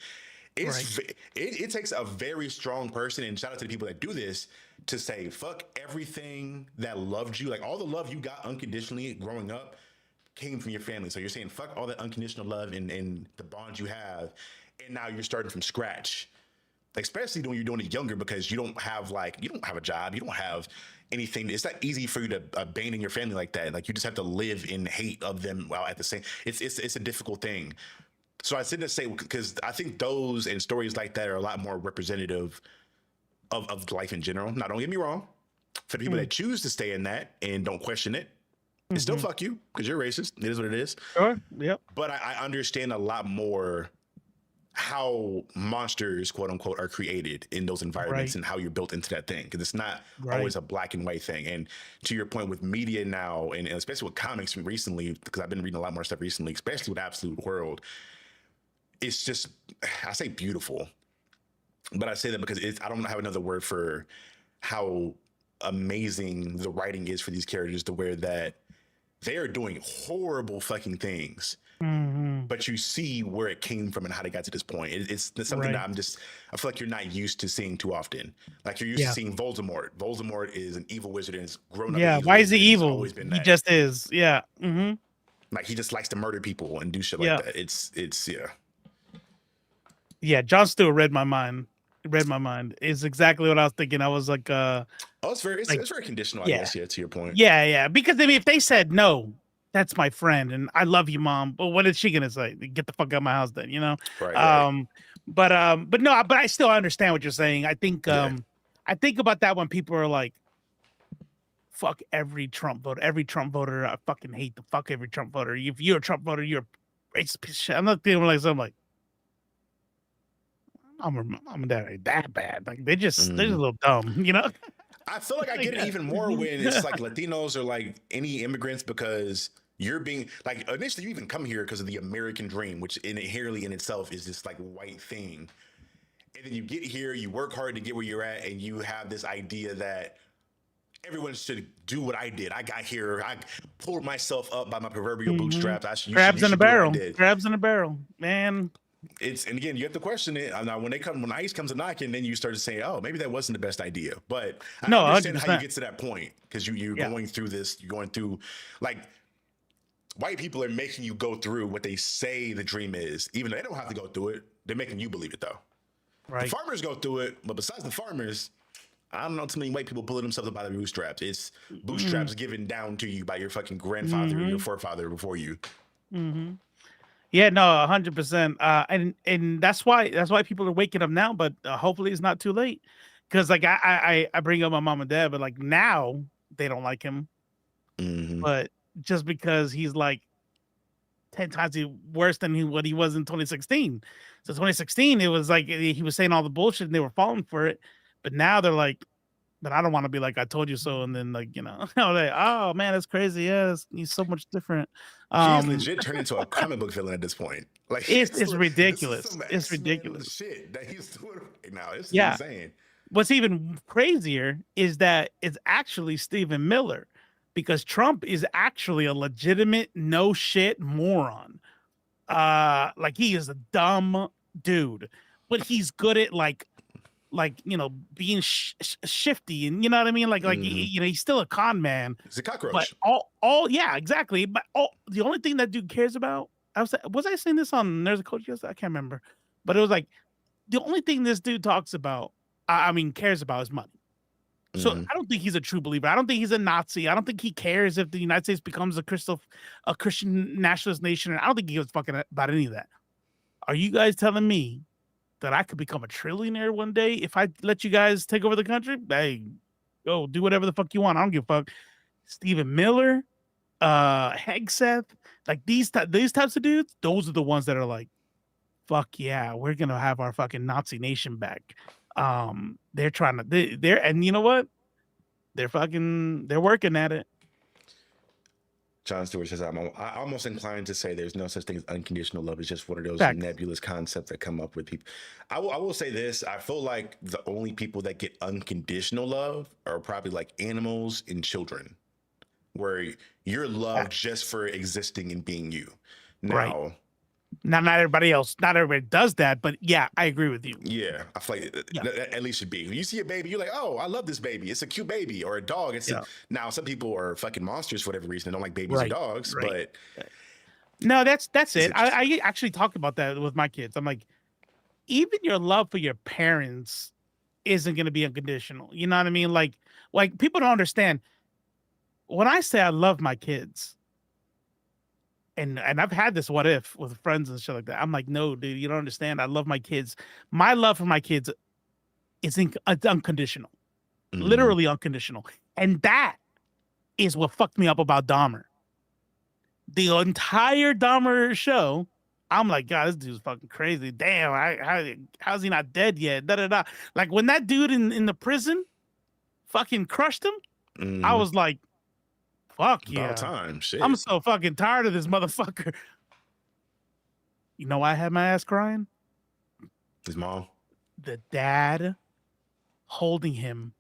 It takes a very strong person, and shout out to the people that do this, to say, fuck everything that loved you. Like, all the love you got unconditionally growing up came from your family. So you're saying, fuck all that unconditional love and the bonds you have, and now you're starting from scratch. Like, especially when you're doing it younger, because you don't have a job, you don't have anything. It's not easy for you to abandon your family like that. Like, you just have to live in hate of them while at the same. It's a difficult thing. So I said to say, because I think those and stories like that are a lot more representative of life in general. Now, don't get me wrong. For the people that choose to stay in that and don't question it, it's still fuck you, because you're racist. It is what it is. Sure. Yep. But I understand a lot more how monsters, quote unquote, are created in those environments, and how you're built into that thing. Because it's not always a black and white thing. And to your point with media now, and especially with comics recently, because I've been reading a lot more stuff recently, especially with Absolute World, it's just, I say beautiful, but I say that because I don't have another word for how amazing the writing is for these characters, to where that they are doing horrible fucking things. Mm-hmm. But you see where it came from and how they got to this point. It's something Right. that I feel like you're not used to seeing too often. Like you're used to Yeah. seeing Voldemort. Voldemort is an evil wizard and has grown up an Yeah. evil Why is he wizard and has evil? always been He that. just is. Yeah. Mm-hmm. Like he just likes to murder people and do shit like Yeah. that. It's yeah. Yeah. Jon Stewart read my mind. Read my mind. Is exactly what I was thinking. I was like, Oh, it's like, very conditional, I yeah. guess, yeah, to your point. Yeah. Because I mean, if they said no, that's my friend, and I love you, mom. But what is she gonna say? Get the fuck out of my house, then, you know? Right. But no, but I still understand what you're saying. I think Yeah. I think about that when people are like, fuck every Trump voter. Every Trump voter, I fucking hate the fuck every Trump voter. If you're a Trump voter, you're a racist piece of shit. I'm not feeling like something like, mom and dad ain't that bad. Like they're just a little dumb, you know? I feel like I get it even more when it's like Latinos or like any immigrants, because you're being like, initially you even come here because of the American dream, which inherently in itself is this like white thing. And then you get here, you work hard to get where you're at, and you have this idea that everyone should do what I did. I got here, I pulled myself up by my proverbial bootstraps. Crabs in a should do what I barrel. did. Crabs in a barrel, man. And again, you have to question it. Now, when ICE comes a knocking, then you start to say, "Oh, maybe that wasn't the best idea." But I No, understand how you 100%. get to that point, because you're going through this. You're going through, like, white people are making you go through what they say the dream is, even though they don't have to go through it. They're making you believe it, though. Right. The farmers go through it, but besides the farmers, I don't know too many white people pulling themselves up by the bootstraps. It's bootstraps given down to you by your fucking grandfather or your forefather before you. Yeah, no, 100%. And that's why people are waking up now. But hopefully it's not too late. Because like I bring up my mom and dad, but like now they don't like him. Mm-hmm. But just because he's like 10 times worse than what he was in 2016. So 2016, it was like he was saying all the bullshit and they were falling for it. But now they're like, but I don't want to be like, I told you so. And then like, like, oh man, that's crazy. Yes, he's so much different. He's legit turned into a comic book villain at this point. Like It's ridiculous. This is some It's X-Men ridiculous. shit that he's doing right now. It's Yeah. insane. What's even crazier is that it's actually Stephen Miller, because Trump is actually a legitimate no shit moron. Like he is a dumb dude, but he's good at like being shifty, and you know what I mean. Like he's still a con man. He's a cockroach. But yeah, exactly. But the only thing that dude cares about, was I saying this on There's a Coach yesterday? I can't remember, but it was like the only thing this dude talks about, cares about, is money. So I don't think he's a true believer. I don't think he's a Nazi. I don't think he cares if the United States becomes a Christian nationalist nation. I don't think he gives fucking about any of that. Are you guys telling me that I could become a trillionaire one day if I let you guys take over the country? Hey, go do whatever the fuck you want. I don't give a fuck. Stephen Miller, Hegseth, like these types of dudes, those are the ones that are like, fuck yeah, we're gonna have our fucking Nazi nation back. They're trying to, they're and you know what? They're working at it. Jon Stewart says, I'm almost inclined to say there's no such thing as unconditional love. It's just one of those Facts. nebulous concepts that come up with people. I will say this. I feel like the only people that get unconditional love are probably like animals and children, where you're loved just for existing and being you. Now, Right. Not everybody does that, but yeah, I agree with you. yeah, I feel like that at least should be. When you see a baby, you're like, oh, I love this baby. It's a cute baby. Or a dog. Now, some people are fucking monsters for whatever reason. They don't like babies or dogs, but no, that's it. I actually talk about that with my kids. I'm like, even your love for your parents isn't going to be unconditional. You know what I mean? Like people don't understand. When I say I love my kids, and I've had this what if with friends and shit like that. I'm like, no, dude, you don't understand. I love my kids. My love for my kids is unconditional, literally unconditional. And that is what fucked me up about Dahmer. The entire Dahmer show, I'm like, God, this dude's fucking crazy. Damn, how's he not dead yet? Da da da. Like when that dude in the prison fucking crushed him, I was like, fuck yeah. About time. Shit. I'm so fucking tired of this motherfucker. You know why I had my ass crying? His mom. The dad holding him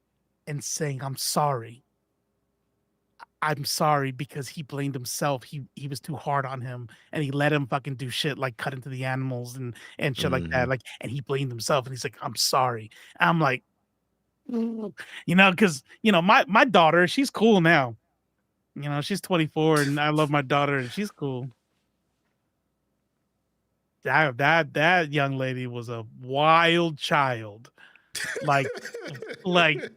and saying, I'm sorry. I'm sorry because he blamed himself. He was too hard on him and he let him fucking do shit like cut into the animals and shit like that. Mhm. Like, and he blamed himself and he's like, I'm sorry. I'm like, "Mm." You know, because my daughter, she's cool now. She's 24 and I love my daughter and she's cool. That young lady was a wild child. Like like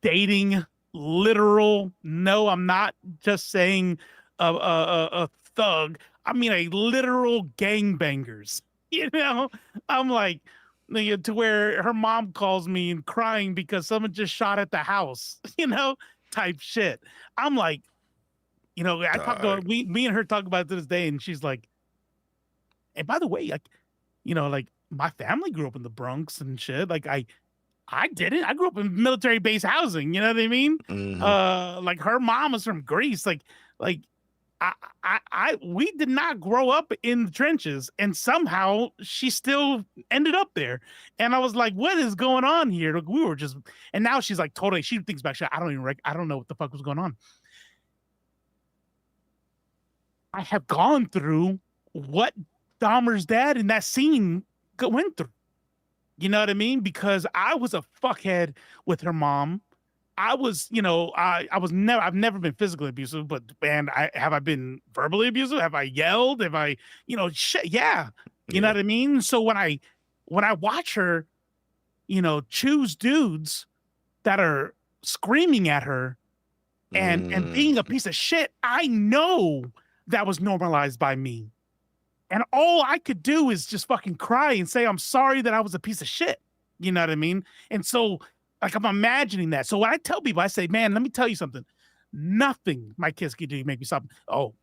dating literal, no, I'm not just saying a thug. I mean a literal gangbangers. I'm like, to where her mom calls me and crying because someone just shot at the house, type shit. I'm like, I talk Dog. about me and her talk about it to this day, and she's like, and by the way, like, like my family grew up in the Bronx and shit. Like I didn't. I grew up in military base housing. You know what I mean? Mhm. Like her mom was from Greece. Like we did not grow up in the trenches, and somehow she still ended up there. And I was like, what is going on here? Like, we were just, and now she's like totally. She thinks back. I don't even. I don't know what the fuck was going on. I have gone through what Dahmer's dad in that scene went through. You know what I mean? Because I was a fuckhead with her mom. I was, I've never been physically abusive, but man, have I been verbally abusive? Have I yelled? Have I, shit? Yeah. You know Yeah. what I mean? So when I watch her, choose dudes that are screaming at her and Mm. being a piece of shit, I know that was normalized by me. And all I could do is just fucking cry and say, I'm sorry that I was a piece of shit. You know what I mean? And so, like, I'm imagining that. So when I tell people, I say, man, let me tell you something. Nothing my kids can do to make me stop. Oh,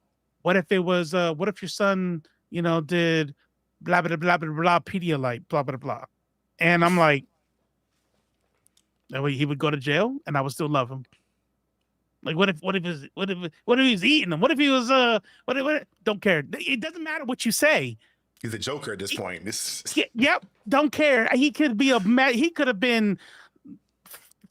what if what if your son, did blah, blah, blah, blah, blah, Pedialyte, blah, blah, blah. And I'm like, he would go to jail and I would still love him. Like, what if he was eating them? What if he was, what, don't care. It doesn't matter what you say. He's a joker at this point. This. Yep, don't care. He could be he could have been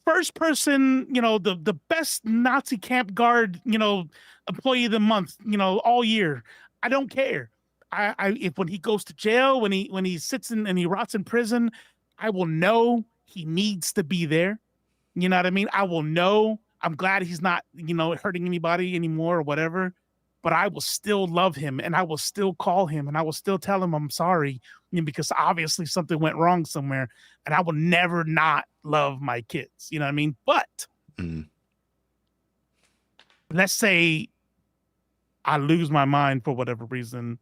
first person, the best Nazi camp guard, employee of the month, all year. I don't care. If when he goes to jail, when he sits in and he rots in prison, I will know he needs to be there. You know what I mean? I will know. I'm glad he's not, hurting anybody anymore or whatever. But I will still love him and I will still call him and I will still tell him I'm sorry, because obviously something went wrong somewhere, and I will never not love my kids. You know what I mean? But let's say I lose my mind for whatever reason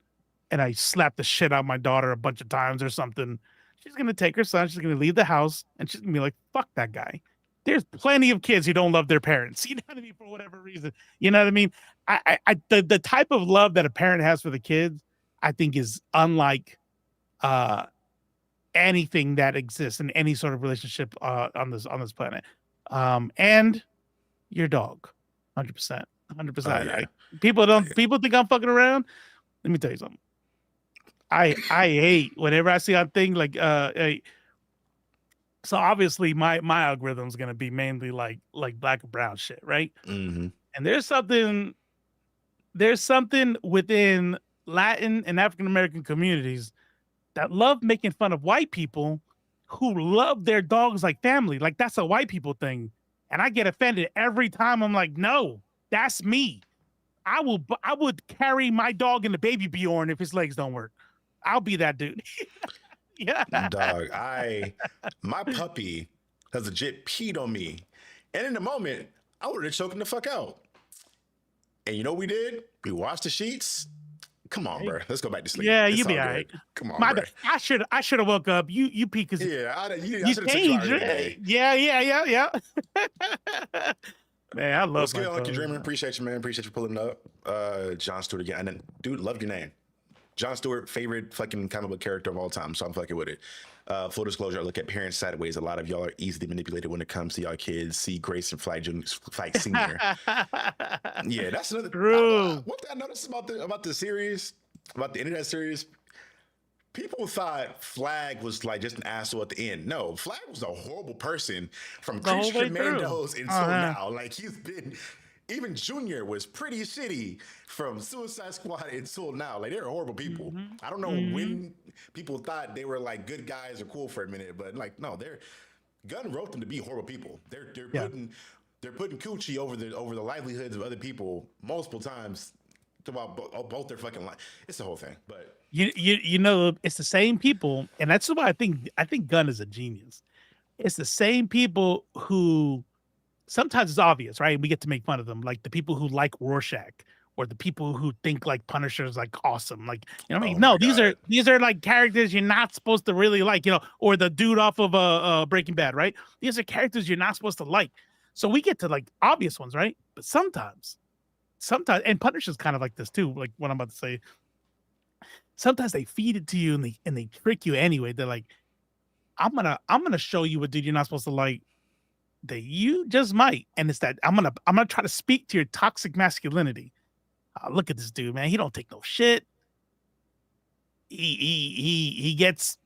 and I slap the shit out of my daughter a bunch of times or something. She's going to take her son, she's going to leave the house, and she's going to be like, fuck that guy. There's plenty of kids who don't love their parents, you know what I mean, for whatever reason. You know what I mean? The type of love that a parent has for the kids, I think, is unlike anything that exists in any sort of relationship on this planet. And your dog, 100%, 100%. Oh, yeah. People think I'm fucking around. Let me tell you something. I hate whenever I see a thing like so obviously my algorithm is gonna be mainly like black and brown shit, right? Mm-hmm. And there's something within Latin and African American communities that love making fun of white people who love their dogs like family. Like, that's a white people thing. And I get offended every time. I'm like, no, that's me. I would carry my dog in the baby Bjorn if his legs don't work. I'll be that dude. Yeah. Dog, my puppy has legit peed on me. And in the moment, I would have choking the fuck out. And you know what we did? We washed the sheets. Come on, bro. Let's go back to sleep. Yeah, It's you be all all good. right. Come on, My bro. bad. I should have woke up. You peed because Yeah, I you should have took you out changed. today. Yeah. Man, I love What's my good, Uncle dog. Dreamer? Appreciate you, man. Appreciate you pulling up. John Stewart again. And then, dude, love your name. John Stewart, favorite fucking comic book character of all time, so I'm fucking with it. Full disclosure, I look at parents sideways. A lot of y'all are easily manipulated when it comes to y'all kids. See Grace and Flight Senior. Yeah, that's another. True. One thing I noticed about the series, about the internet series, people thought Flag was like just an asshole at the end. No, Flag was a horrible person from The whole way Christian through. Mandos until now. Like, he's been Even Junior was pretty shitty from Suicide Squad until now. Like they're horrible people. Mhm. I don't know Mhm. when people thought they were like good guys or cool for a minute, but like no, they're Gunn wrote them to be horrible people. Yeah. They're putting coochie over the livelihoods of other people multiple times throughout both their fucking life. It's the whole thing, but You know, it's the same people, and that's why I think Gunn is a genius. It's the same people who sometimes it's obvious, right? We get to make fun of them, like the people who like Rorschach or the people who think like Punisher is like awesome. Like, you know what I oh mean? my No, these are god, these are like characters you're not supposed to really like, or the dude off of Breaking Bad, right? These are characters you're not supposed to like. So we get to like obvious ones, right? But sometimes, and Punisher's kind of like this too, like what I'm about to say. Sometimes they feed it to you and they trick you anyway. They're like, I'm gonna show you a dude you're not supposed to like that you just might. And it's that I'm gonna try to speak to your toxic masculinity. Look at this dude, man. He don't take no shit. He gets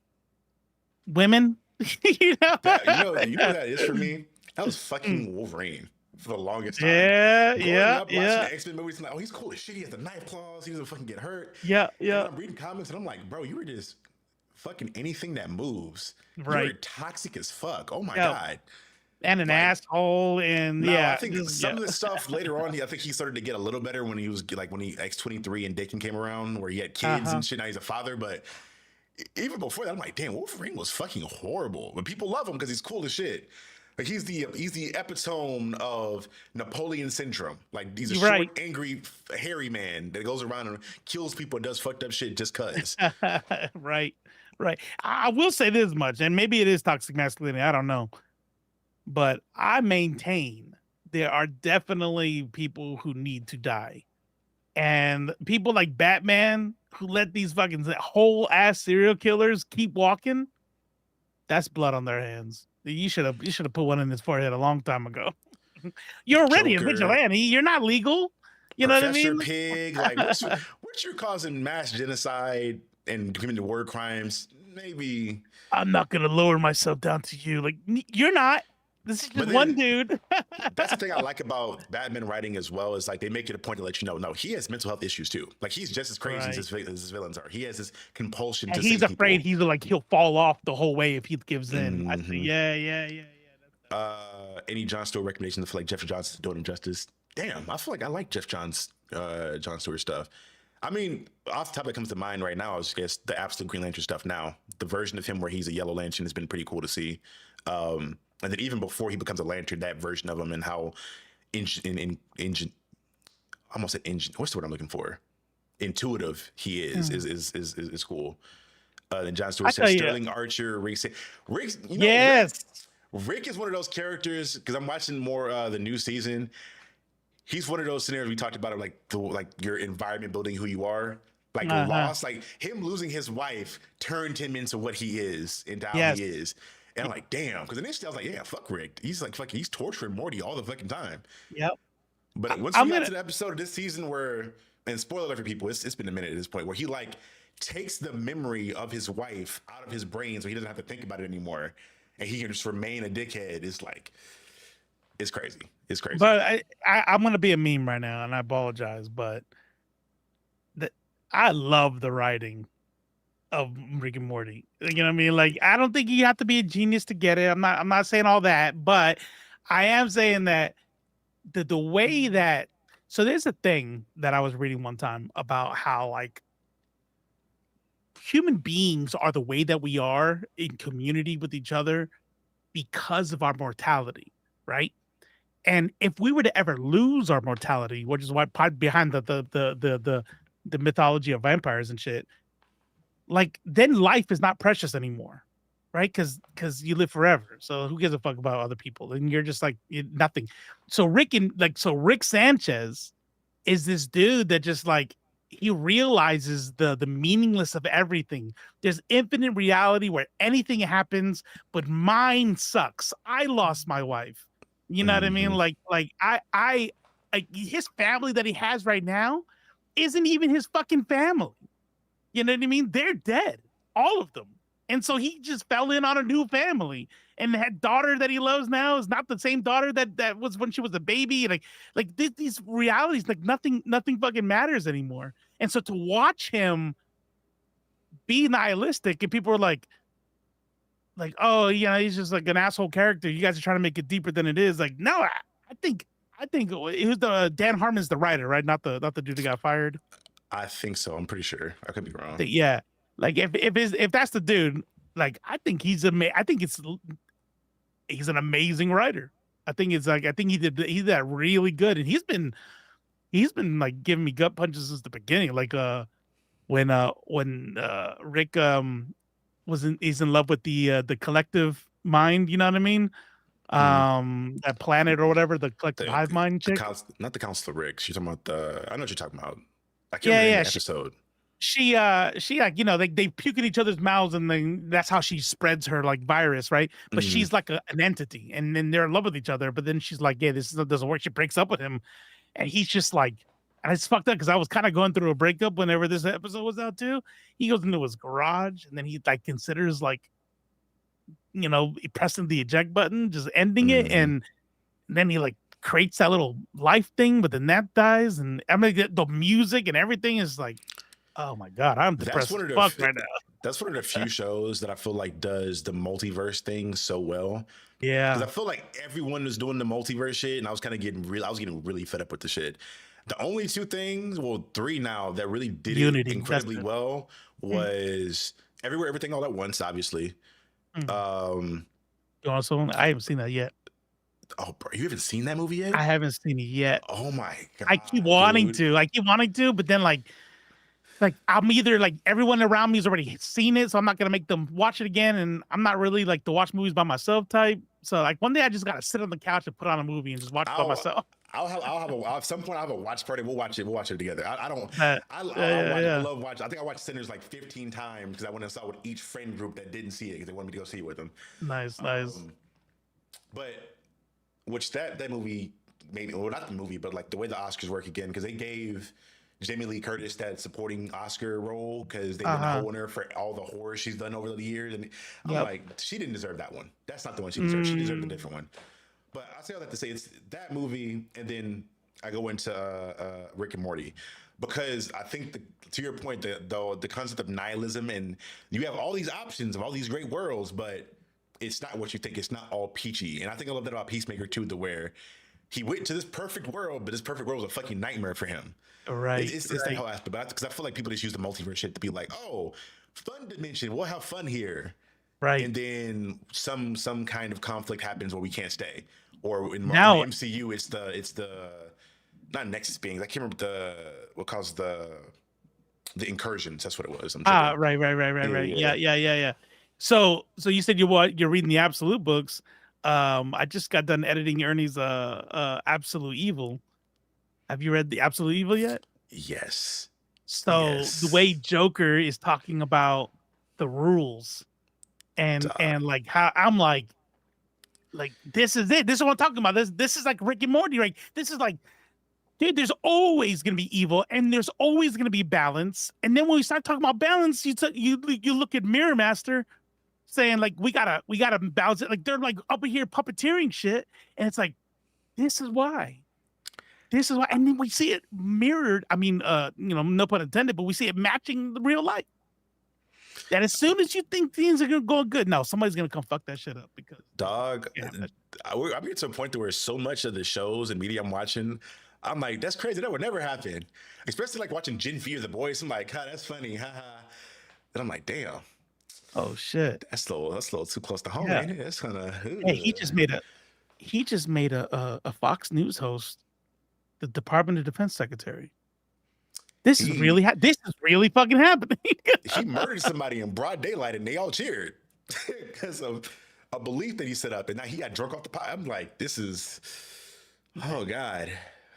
women. you know? you know what that is for me. That was Mm. fucking Wolverine for the longest time. Yeah, Growing yeah, up watching yeah, the X-Men movies, I'm like, oh, he's cool as shit. He has the knife claws. He doesn't fucking get hurt. yeah, And then yeah. I'm reading comments and I'm like, bro, you were just fucking anything that moves. You were Right. toxic as fuck. Oh my Yeah. god. And an Like, asshole, and no, I yeah, think just, some yeah. of the stuff later on, I think he started to get a little better when he was like when he X-23 and Dakin came around, where he had kids Uh-huh. and shit. Now he's a father, but even before that, I'm like, damn, Wolverine was fucking horrible. But people love him because he's cool as shit. Like he's the epitome of Napoleon syndrome. Like he's a You're right. short, angry, hairy man that goes around and kills people and does fucked up shit just cause. Right, right. I will say this much, and maybe it is toxic masculinity. I don't know, but I maintain there are definitely people who need to die, and people like Batman who let these fucking whole ass serial killers keep walking. That's blood on their hands. You should have put one in his forehead a long time ago. You're already a Joker, vigilante. You're not legal. You know what I Professor mean? Pig, like what's your causing mass genocide and committing war crimes? Maybe. I'm not gonna lower myself down to you. Like you're not. This is But just one then dude. that's the thing I like about Batman writing as well, is like they make it a point to let you know, no, he has mental health issues too. Like he's just as crazy Right. as his villains are. He has this compulsion And to he's save afraid people. he'll fall off the whole way if he gives in. I see. Mhm. Yeah. Any John Stewart recommendations? I feel like Jeff Johns doing him justice. Damn, I feel like I like John Stewart stuff. I mean, off the top that comes to mind right now is just the absolute Green Lantern stuff. Now, the version of him where he's a Yellow Lantern has been pretty cool to see. And then even before he becomes a Lantern, that version of him and how I almost said what's the word I'm looking for? Intuitive he is cool. Then John I Stewart tell says you. Sterling Archer, Rick. Yes. Rick is one of those characters because I'm watching more the new season. He's one of those scenarios we talked about, of like your environment building who you are. Like Uh-huh. lost, like him losing his wife turned him into what he is, into how Yes. he is. And I'm like, damn, because initially I was like, yeah, fuck Rick. He's like fucking, he's torturing Morty all the fucking time. Yep. But once I'm we got gonna. to the episode of this season where, and spoiler alert for people, it's been a minute at this point, where he like takes the memory of his wife out of his brain so he doesn't have to think about it anymore, and he can just remain a dickhead. It's like, it's crazy. It's crazy. But I'm gonna be a meme right now, and I apologize, but I love the writing of Rick and Morty. You know what I mean? Like, I don't think you have to be a genius to get it. I'm not saying all that, but I am saying that the way that, so there's a thing that I was reading one time about how like human beings are the way that we are in community with each other because of our mortality, right? And if we were to ever lose our mortality, which is why behind the mythology of vampires and shit, like then life is not precious anymore, right? Because you live forever. So who gives a fuck about other people? And you're just like nothing. So Rick Sanchez is this dude that just like he realizes the meaningless of everything. There's infinite reality where anything happens, but mine sucks. I lost my wife. You know what I mean? Mhm. Like I like his family that he has right now isn't even his fucking family. You know what I mean? They're dead. All of them. And so he just fell in on a new family. And that daughter that he loves now is not the same daughter that was when she was a baby. Like these realities, like nothing fucking matters anymore. And so to watch him be nihilistic, and people are like, oh, he's just like an asshole character. You guys are trying to make it deeper than it is. Like, no, I think it was the Dan Harmon's the writer, right? Not the dude that got fired. I think so. I'm pretty sure. I could be wrong. Yeah, like if that's the dude, like I think he's an amazing writer. I think he did that really good, and he's been like giving me gut punches since the beginning. Like when Rick he's in love with the collective mind, you know what I mean? That planet or whatever, the collective hive mind chick. Not the Counselor Rick. She's talking about I know what you're talking about. I can't Yeah, remember the episode. She like, they puke in each other's mouths, and then that's how she spreads her like virus, right? But she's like an entity, and then they're in love with each other. But then she's like, yeah, this doesn't work. She breaks up with him, and he's just like, and it's fucked up because I was kind of going through a breakup whenever this episode was out too. He goes into his garage, and then he like considers like, pressing the eject button, just ending it, and then he like creates that little life thing, but then that dies, and I mean the music and everything is like, oh my god, I'm depressed as fuck right now. That's one of the few shows that I feel like does the multiverse thing so well. Yeah, because I feel like everyone was doing the multiverse shit, and I was kind of getting really fed up with the shit. The only two things, well, three now, that really did it incredibly well was Everywhere, Everything, All at Once, obviously. Also, I haven't seen that yet. Oh, bro, you haven't seen that movie yet? I haven't seen it yet. Oh my god! I keep wanting to, but then like I'm either like everyone around me has already seen it, so I'm not gonna make them watch it again, and I'm not really like the watch movies by myself type. So like one day I just gotta sit on the couch and put on a movie and just watch it by myself. At some point I'll have a watch party. We'll watch it together. I love watching. I think I watched Sinners like 15 times because I went and saw with each friend group that didn't see it because they wanted me to go see it with them. Nice. But which that movie maybe, well, not the movie, but like the way the Oscars work again, because they gave Jamie Lee Curtis that supporting Oscar role because they've been holding her for all the horror she's done over the years, and I'm like, she didn't deserve that one. That's not the one she deserved. She deserved a different one. But I say all that to say it's that movie, and then I go into Rick and Morty, because I think to your point, the concept of nihilism, and you have all these options of all these great worlds, but it's not what you think. It's not all peachy. And I think I love that about Peacemaker too, where he went to this perfect world, but this perfect world was a fucking nightmare for him. Right. It's that whole aspect. Because I feel like people just use the multiverse shit to be like, oh, fun dimension, we'll have fun here. Right. And then some kind of conflict happens where we can't stay. Or in the MCU, it's the not Nexus beings. I can't remember what caused the incursions. That's what it was. Right. Yeah. So you said you're reading the Absolute books. I just got done editing Ernie's Absolute Evil. Have you read the Absolute Evil yet? Yes. So the way Joker is talking about the rules and like how I'm like this is it. This is what I'm talking about. This is like Rick and Morty, right? This is like, dude, there's always gonna be evil and there's always gonna be balance. And then when we start talking about balance, you look at Mirror Master saying like we gotta balance it. Like they're like up here puppeteering shit, and it's like this is why. And then we see it mirrored. I mean, no pun intended, but we see it matching the real life. That as soon as you think things are gonna go good, no, somebody's gonna come fuck that shit up because I'm getting to a point where so much of the shows and media I'm watching, I'm like, that's crazy. That would never happen. Especially like watching Gen V or The Boys. I'm like, that's funny, haha. And I'm like, damn. Oh shit. That's a little too close to home, Yeah. ain't it? That's kind of. Hey, he just made a Fox News host the Department of Defense secretary. This is really fucking happening. He murdered somebody in broad daylight, and they all cheered because of a belief that he set up, and now he got drunk off the pot. I'm like, this is, oh god.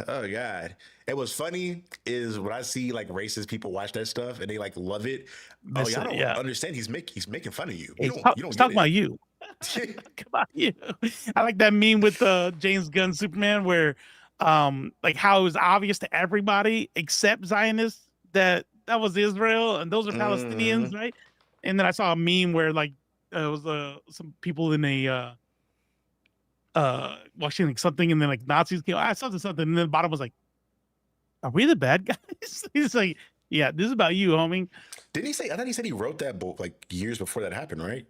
And what's funny is when I see like racist people watch that stuff and they like love it. I don't understand. He's making fun of you. You don't talk about you. Talk about you. I like that meme with James Gunn Superman where like how it was obvious to everybody except Zionists that was Israel and those are Palestinians, right? And then I saw a meme where like it was some people in a watching like something, and then like Nazis came. I saw something, and then the bottom was like, "Are we the bad guys?" He's like, "Yeah, this is about you, homie." Didn't he say? I thought he said he wrote that book like years before that happened, right?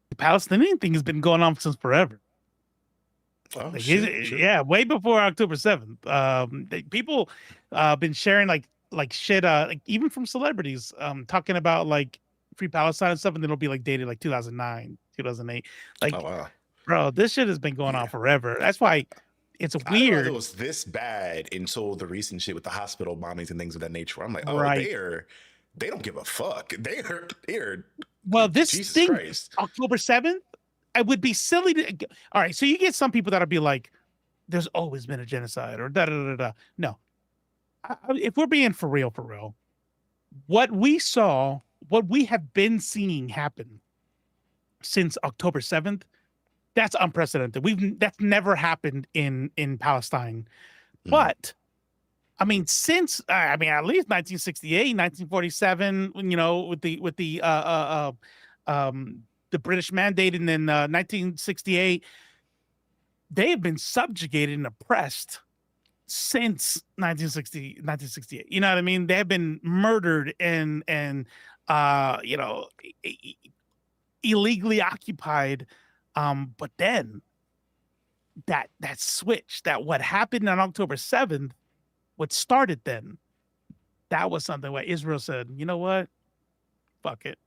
The Palestinian thing has been going on since forever. Oh Like shit! yeah, way before October 7th. People been sharing like shit like even from celebrities talking about like free Palestine and stuff, and then it'll be like dated like 2009, 2008. Oh Like, wow. bro, this shit has been going on Yeah. forever. That's why it's I didn't realize it weird. was this bad until the recent shit with the hospital bombings and things of that nature. I'm like, oh, Right. they don't give a fuck. They're Well, this Jesus thing, Christ. October 7th, I would be silly to. All right, so you get some people that'll be like, "There's always been a genocide," or da da da da. No, if we're being for real, what we saw, what we have been seeing happen since October 7th, that's unprecedented. That's never happened in Palestine. Mm. But I mean, since I mean, at least 1968, 1947, you know, with the British Mandate, and then 1968, they have been subjugated and oppressed since 1968. You know what I mean? They have been murdered and you know, illegally occupied. But then that switch, that what happened on October 7th, what started then, that was something where Israel said, you know what? Fuck it.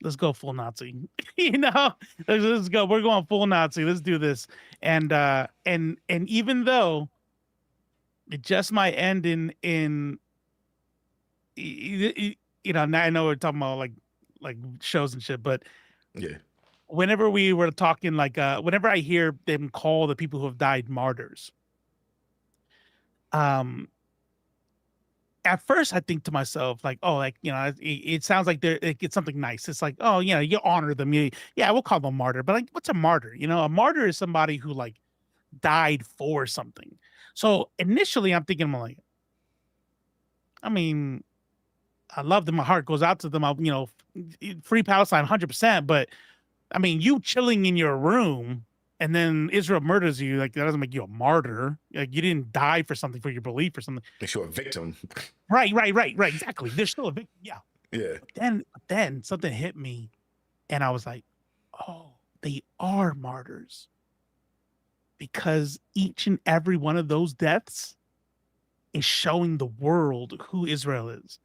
Let's go full Nazi. You know, let's go. We're going full Nazi. Let's do this. And even though it just might end in you know, now I know we're talking about like shows and shit, but Yeah. whenever we were talking, like whenever I hear them call the people who have died martyrs, at first I think to myself, like, oh, like, you know, it sounds like it's something nice. It's like, oh, you know, you honor them. Yeah, we'll call them martyr. But like, what's a martyr? You know, a martyr is somebody who like died for something. So initially I'm thinking, like, I mean, I love them. My heart goes out to them. You know, free Palestine 100%. But I mean, you chilling in your room and then Israel murders you, like, that doesn't make you a martyr. Like, you didn't die for something, for your belief or something. Makes you a victim. Right. Exactly. There's still a victim. Yeah. Yeah. But then something hit me and I was like, oh, they are martyrs. Because each and every one of those deaths is showing the world who Israel is.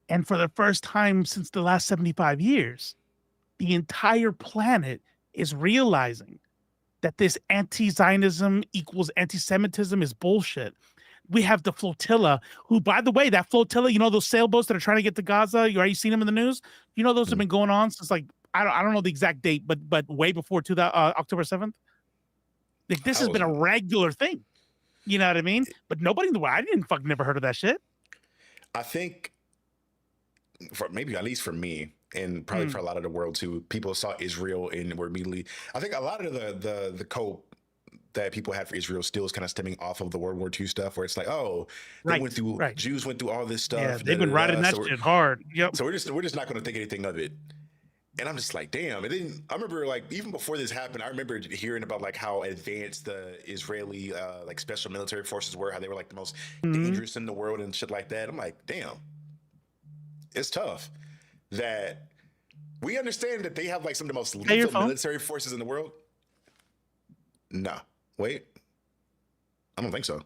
And for the first time since the last 75 years, the entire planet is realizing that this anti-Zionism equals anti-Semitism is bullshit. We have the flotilla, who, by the way, that flotilla, you know, those sailboats that are trying to get to Gaza, you seen them in the news? You know, those have been going on since, like, I don't know the exact date, but way before October 7th. Like, this has been a regular thing. You know what I mean? But nobody in the world, I didn't fucking never heard of that shit. I think, for maybe at least for me, and probably for a lot of the world too, people saw Israel and were immediately. I think a lot of the cope that people had for Israel still is kind of stemming off of the World War II stuff, where it's like, oh, they went through, Jews went through all this stuff. Yeah, they've been riding that shit hard. Yep. So we're just not going to think anything of it. And I'm just like, damn. And then I remember, like, even before this happened, I remember hearing about like how advanced the Israeli like special military forces were, how they were like the most dangerous in the world and shit like that. I'm like, damn, it's tough that we understand that they have like some of the most lethal military forces in the world. Nah, wait, I don't think so.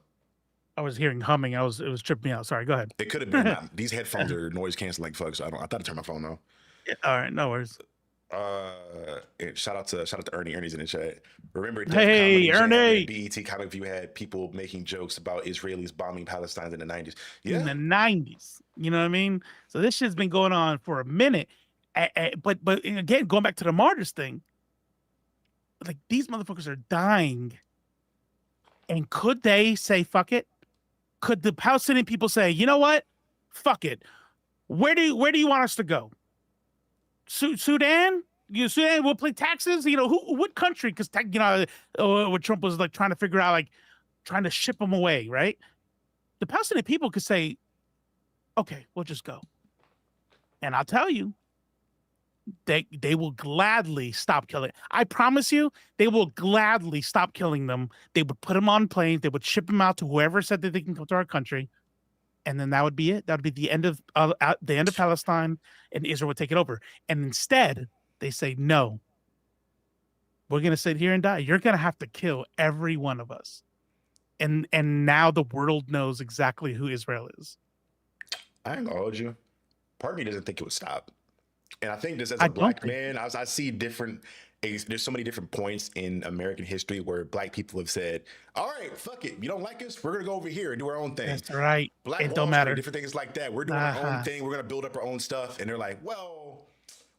I was hearing humming. It was tripping me out. Sorry, go ahead. It could have been. These headphones are noise canceling, fuck. So I thought I turned my phone off. Yeah, all right, no worries. Shout out to Ernie. Ernie's in the chat. Remember, hey Ernie, BET Comic View had people making jokes about Israelis bombing Palestine in the 90s. Yeah, in the 90s. You know what I mean? So this shit's been going on for a minute. But again, going back to the martyrs thing, like, these motherfuckers are dying. And could they say fuck it? Could the Palestinian people say, you know what? Fuck it. Where do you want us to go? Sudan? Sudan will pay taxes? You know, what country? Because, you know, what Trump was like trying to figure out, like trying to ship them away, right? The Palestinian people could say, okay, we'll just go. And I'll tell you, they will gladly stop killing. I promise you, they will gladly stop killing them. They would put them on planes. They would ship them out to whoever said that they can come to our country, and then that would be it. That would be the end of Palestine, and Israel would take it over. And instead, they say no. We're gonna sit here and die. You're gonna have to kill every one of us. And now the world knows exactly who Israel is. I ain't gonna hold you. Part of me doesn't think it would stop. And I think just as I a don't black think man, I see different. There's so many different points in American history where black people have said, "All right, fuck it. You don't like us? We're gonna go over here and do our own thing." that's right. Black It don't Wall Street, matter. different things like that. We're doing our own Uh-huh. thing. We're gonna build up our own stuff, and they're like, "Well,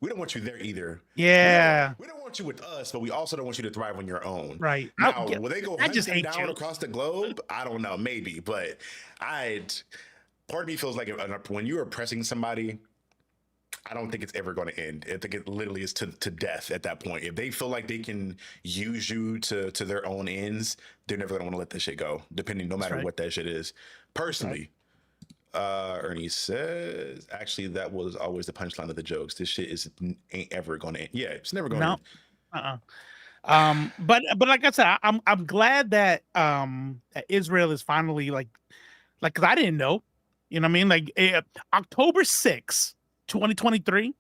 we don't want you there either. Yeah. We don't want you with us, but we also don't want you to thrive on your own." Right. Now, will they go I just hunting hate down you. across the globe? I don't know, maybe, but part of me feels like when you're oppressing somebody, I don't think it's ever going to end. I think it literally is to death at that point. If they feel like they can use you to their own ends, they're never going to want to let that shit go, no matter right. what that shit is. Personally, Ernie says, actually, that was always the punchline of the jokes. This shit ain't ever going to end. Yeah, it's never going to No. end. But like I said, I'm glad that that Israel is finally like because I didn't know, you know what I mean? Like October 6th, 2023.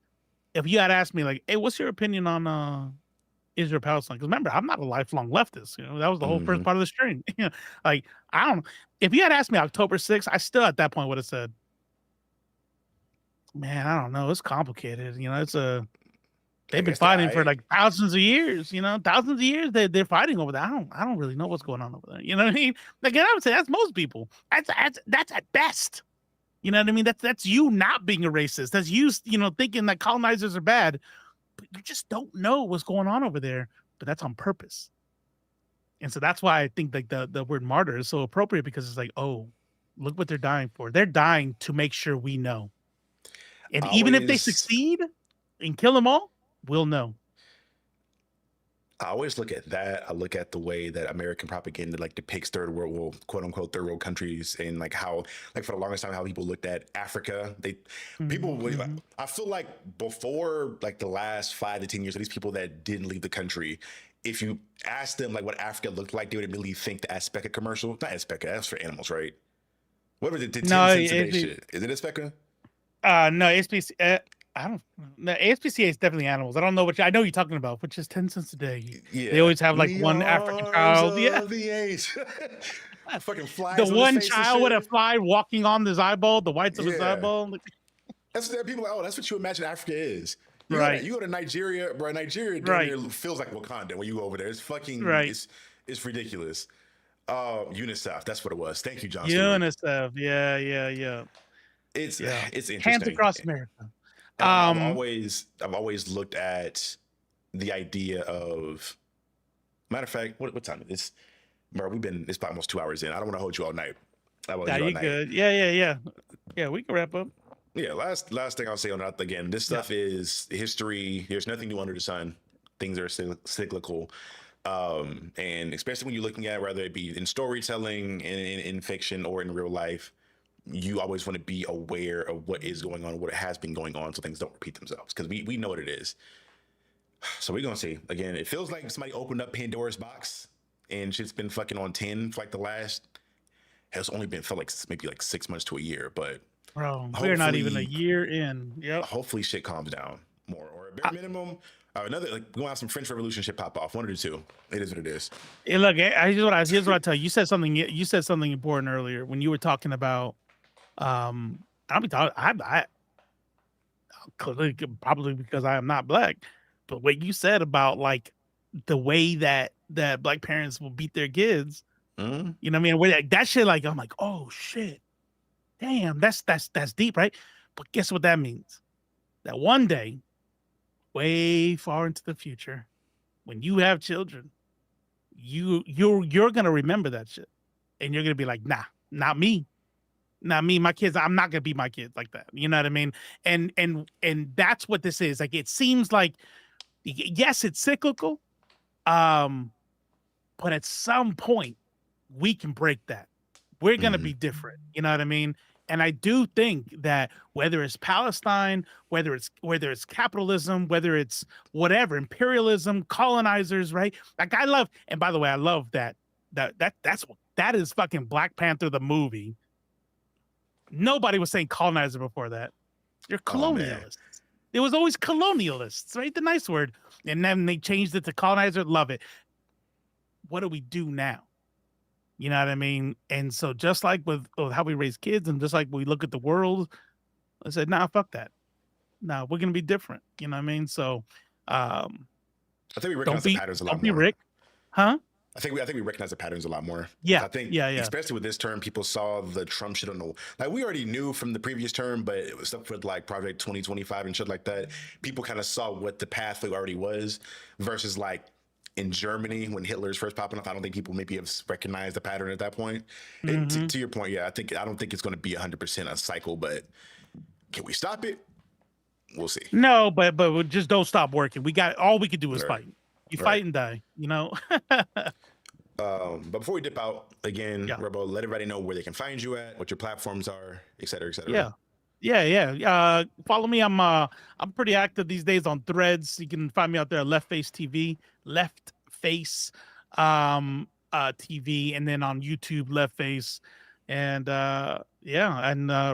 If you had asked me like, hey, what's your opinion on Israel Palestine? Because remember, I'm not a lifelong leftist. You know, that was the whole first part of the stream. Like I don't. If you had asked me October 6th, I still at that point would have said, man, I don't know. It's complicated. You know, they've been fighting for like thousands of years, thousands of years they're fighting over that. I don't really know what's going on over there. You know what I mean? Like I would say that's most people. That's at best. You know what I mean? That's you not being a racist. That's you, thinking that colonizers are bad, but you just don't know what's going on over there. But that's on purpose. And so that's why I think like the word martyr is so appropriate because it's like, oh, look what they're dying for. They're dying to make sure we know. And even if they succeed and kill them all, we'll know. I always look at that. I look at the way that American propaganda like depicts third world, quote unquote, third world countries, and like how, like for the longest time, how people looked at Africa. I feel like before like the last 5 to 10 years, these people that didn't leave the country, if you asked them like what Africa looked like, they would immediately think the Azteca commercial. Not Azteca, that's for animals, right? What was it? The 10 cents a day shit. Is it Azteca? No, SPC. I don't. The ASPCA is definitely animals. I don't know what I know you're talking about, which is 10 cents a day. Yeah, they always have like one African child. Yeah, the age. Fucking flies. The one child with a fly walking on his eyeball, the whites of his eyeball. That's what people are like. Oh, that's what you imagine Africa is. You go to Nigeria, bro. Nigeria feels like Wakanda when you go over there. It's fucking it's ridiculous. UNICEF, that's what it was. Thank you, John. UNICEF, yeah. It's interesting. Hands across America. I've always looked at the idea of. Matter of fact, what time is this? Bro, it's about almost 2 hours in. I don't want to hold you all night. You good? Yeah. We can wrap up. Yeah, last thing I'll say on that again. This stuff is history. There's nothing new under the sun. Things are cyclical, and especially when you're looking at whether it be in storytelling, in fiction, or in real life. You always want to be aware of what is going on, what has been going on, so things don't repeat themselves, because we know what it is. So we're gonna see. Again, it feels like somebody opened up Pandora's box and shit's been fucking on 10 for like the last, has only been felt like maybe like 6 months to a year, but bro, we're not even a year in. Yep. Hopefully shit calms down more, or at bare minimum, another like we're gonna have some French Revolution shit pop off. One or the two. It is what it is. Hey, look, here's what I tell you. You said something important earlier when you were talking about I clearly probably because I am not black, but what you said about like the way that black parents will beat their kids, you know what I mean? That shit, like I'm like, oh shit, damn, that's deep, right? But guess what that means? That one day, way far into the future, when you have children, you're gonna remember that shit, and you're gonna be like, nah, not me. Not me, my kids. I'm not gonna be my kids like that. You know what I mean? And that's what this is. Like it seems like, yes, it's cyclical, but at some point we can break that. We're gonna be different. You know what I mean? And I do think that whether it's Palestine, whether it's capitalism, whether it's whatever, imperialism, colonizers, right? Like I love, and by the way, I love that is fucking Black Panther the movie. Nobody was saying colonizer before that. You're colonialists. It was always colonialists, right? The nice word. And then they changed it to colonizer. Love it. What do we do now? You know what I mean? And so just like with how we raise kids and just like we look at the world, I said, nah, fuck that. Nah, we're going to be different. You know what I mean? So I think we recognize the patterns a lot more. Don't be Rick. Huh? I think we recognize the patterns a lot more. Yeah. I think, yeah. especially with this term, people saw the Trump shit on the, like we already knew from the previous term, but it was stuff with like Project 2025 and shit like that. People kind of saw what the pathway already was versus like in Germany when Hitler's first popping up. I don't think people maybe have recognized the pattern at that point. And to your point, yeah, I don't think it's going to be 100% a cycle, but can we stop it? We'll see. No, but we just don't stop working. All we can do is fight. You fight and die, you know? But before we dip out again, Robo, let everybody know where they can find you at, what your platforms are, et cetera, et cetera. Yeah. Follow me. I'm pretty active these days on Threads. You can find me out there at Left Face TV, Left Face TV, and then on YouTube, Left Face. And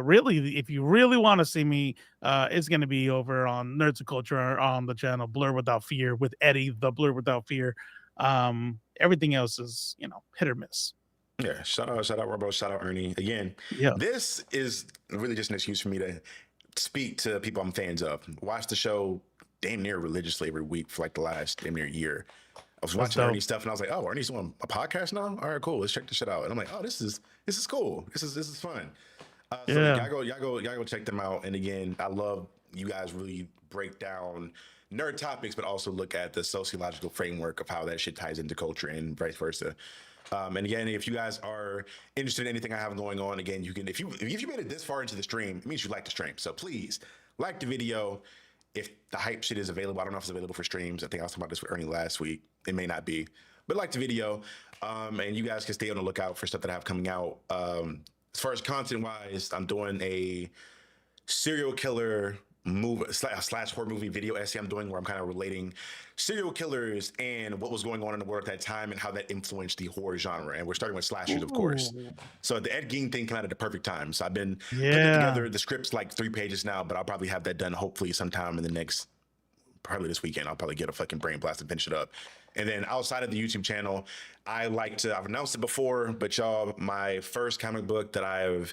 really, if you really want to see me, it's going to be over on Nerds of Culture on the channel Blur Without Fear with Eddie, the Blur Without Fear. Everything else is, hit or miss. Yeah, shout out Robo, shout out Ernie. Again, this is really just an excuse for me to speak to people I'm fans of. Watch the show damn near religiously every week for like the last damn near year. I was watching Ernie's stuff and I was like, oh, Ernie's doing a podcast now? All right, cool. Let's check this shit out. And I'm like, oh, this is cool. This is fun. So y'all go check them out. And again, I love you guys really break down nerd topics, but also look at the sociological framework of how that shit ties into culture and vice versa. And again, if you guys are interested in anything I have going on, again, you can, if you made it this far into the stream, it means you like the stream. So please like the video. If the hype shit is available, I don't know if it's available for streams. I think I was talking about this with Ernie last week. It may not be, but like the video. And you guys can stay on the lookout for stuff that I have coming out. As far as content wise, I'm doing a serial killer movie slash horror movie video essay I'm doing where I'm kind of relating serial killers and what was going on in the world at that time and how that influenced the horror genre. And we're starting with slashers, of course. So the Ed Gein thing came out at the perfect time. So I've been putting it together. The script's like 3 pages now, but I'll probably have that done hopefully sometime in the next, probably this weekend. I'll probably get a fucking brain blast and finish it up. And then outside of the YouTube channel, I've announced it before, but y'all, my first comic book that I've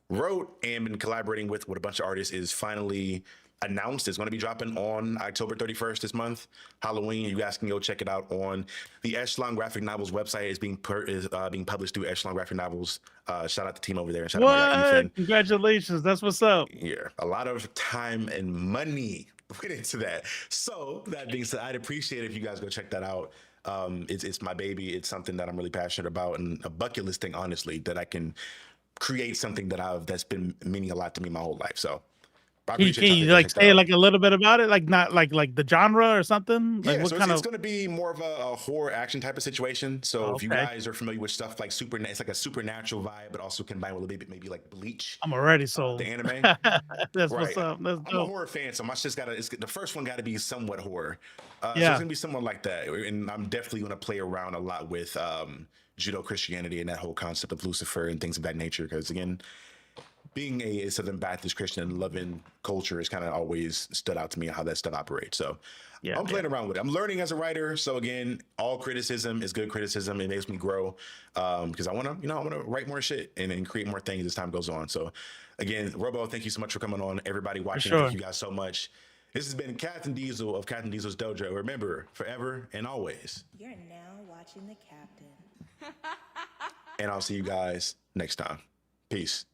wrote and been collaborating with a bunch of artists is finally announced. It's going to be dropping on October 31st this month, Halloween. You guys can go check it out on the Echelon Graphic Novels website. It's being published through Echelon Graphic Novels. Shout out the team over there. Shout out to Ethan. Congratulations. That's what's up. Yeah, a lot of time and money went into that. So that being said, I'd appreciate it if you guys go check that out. It's my baby. It's something that I'm really passionate about and a bucket list thing, honestly, that I can create something that's been meaning a lot to me my whole life. So can you like say like a little bit about it, like not like the genre or something? Like it's going to be more of a horror action type of situation. So if you guys are familiar with stuff like it's like a supernatural vibe, but also combined with a little bit maybe like Bleach. I'm already sold. The anime. That's what's up. I'm a horror fan, so my shit's the first one got to be somewhat horror. So it's gonna be somewhat like that, and I'm definitely gonna play around a lot with Judo Christianity and that whole concept of Lucifer and things of that nature. Because again, being a Southern Baptist Christian and loving culture has kind of always stood out to me how that stuff operates. So I'm playing around with it. I'm learning as a writer. So again, all criticism is good criticism. It makes me grow because I want to write more shit and create more things as time goes on. So again, Robo, thank you so much for coming on. Everybody watching, thank you guys so much. This has been Captain Diesel of Captain Diesel's Dojo. Remember, forever and always. You're now watching the Captain. And I'll see you guys next time. Peace.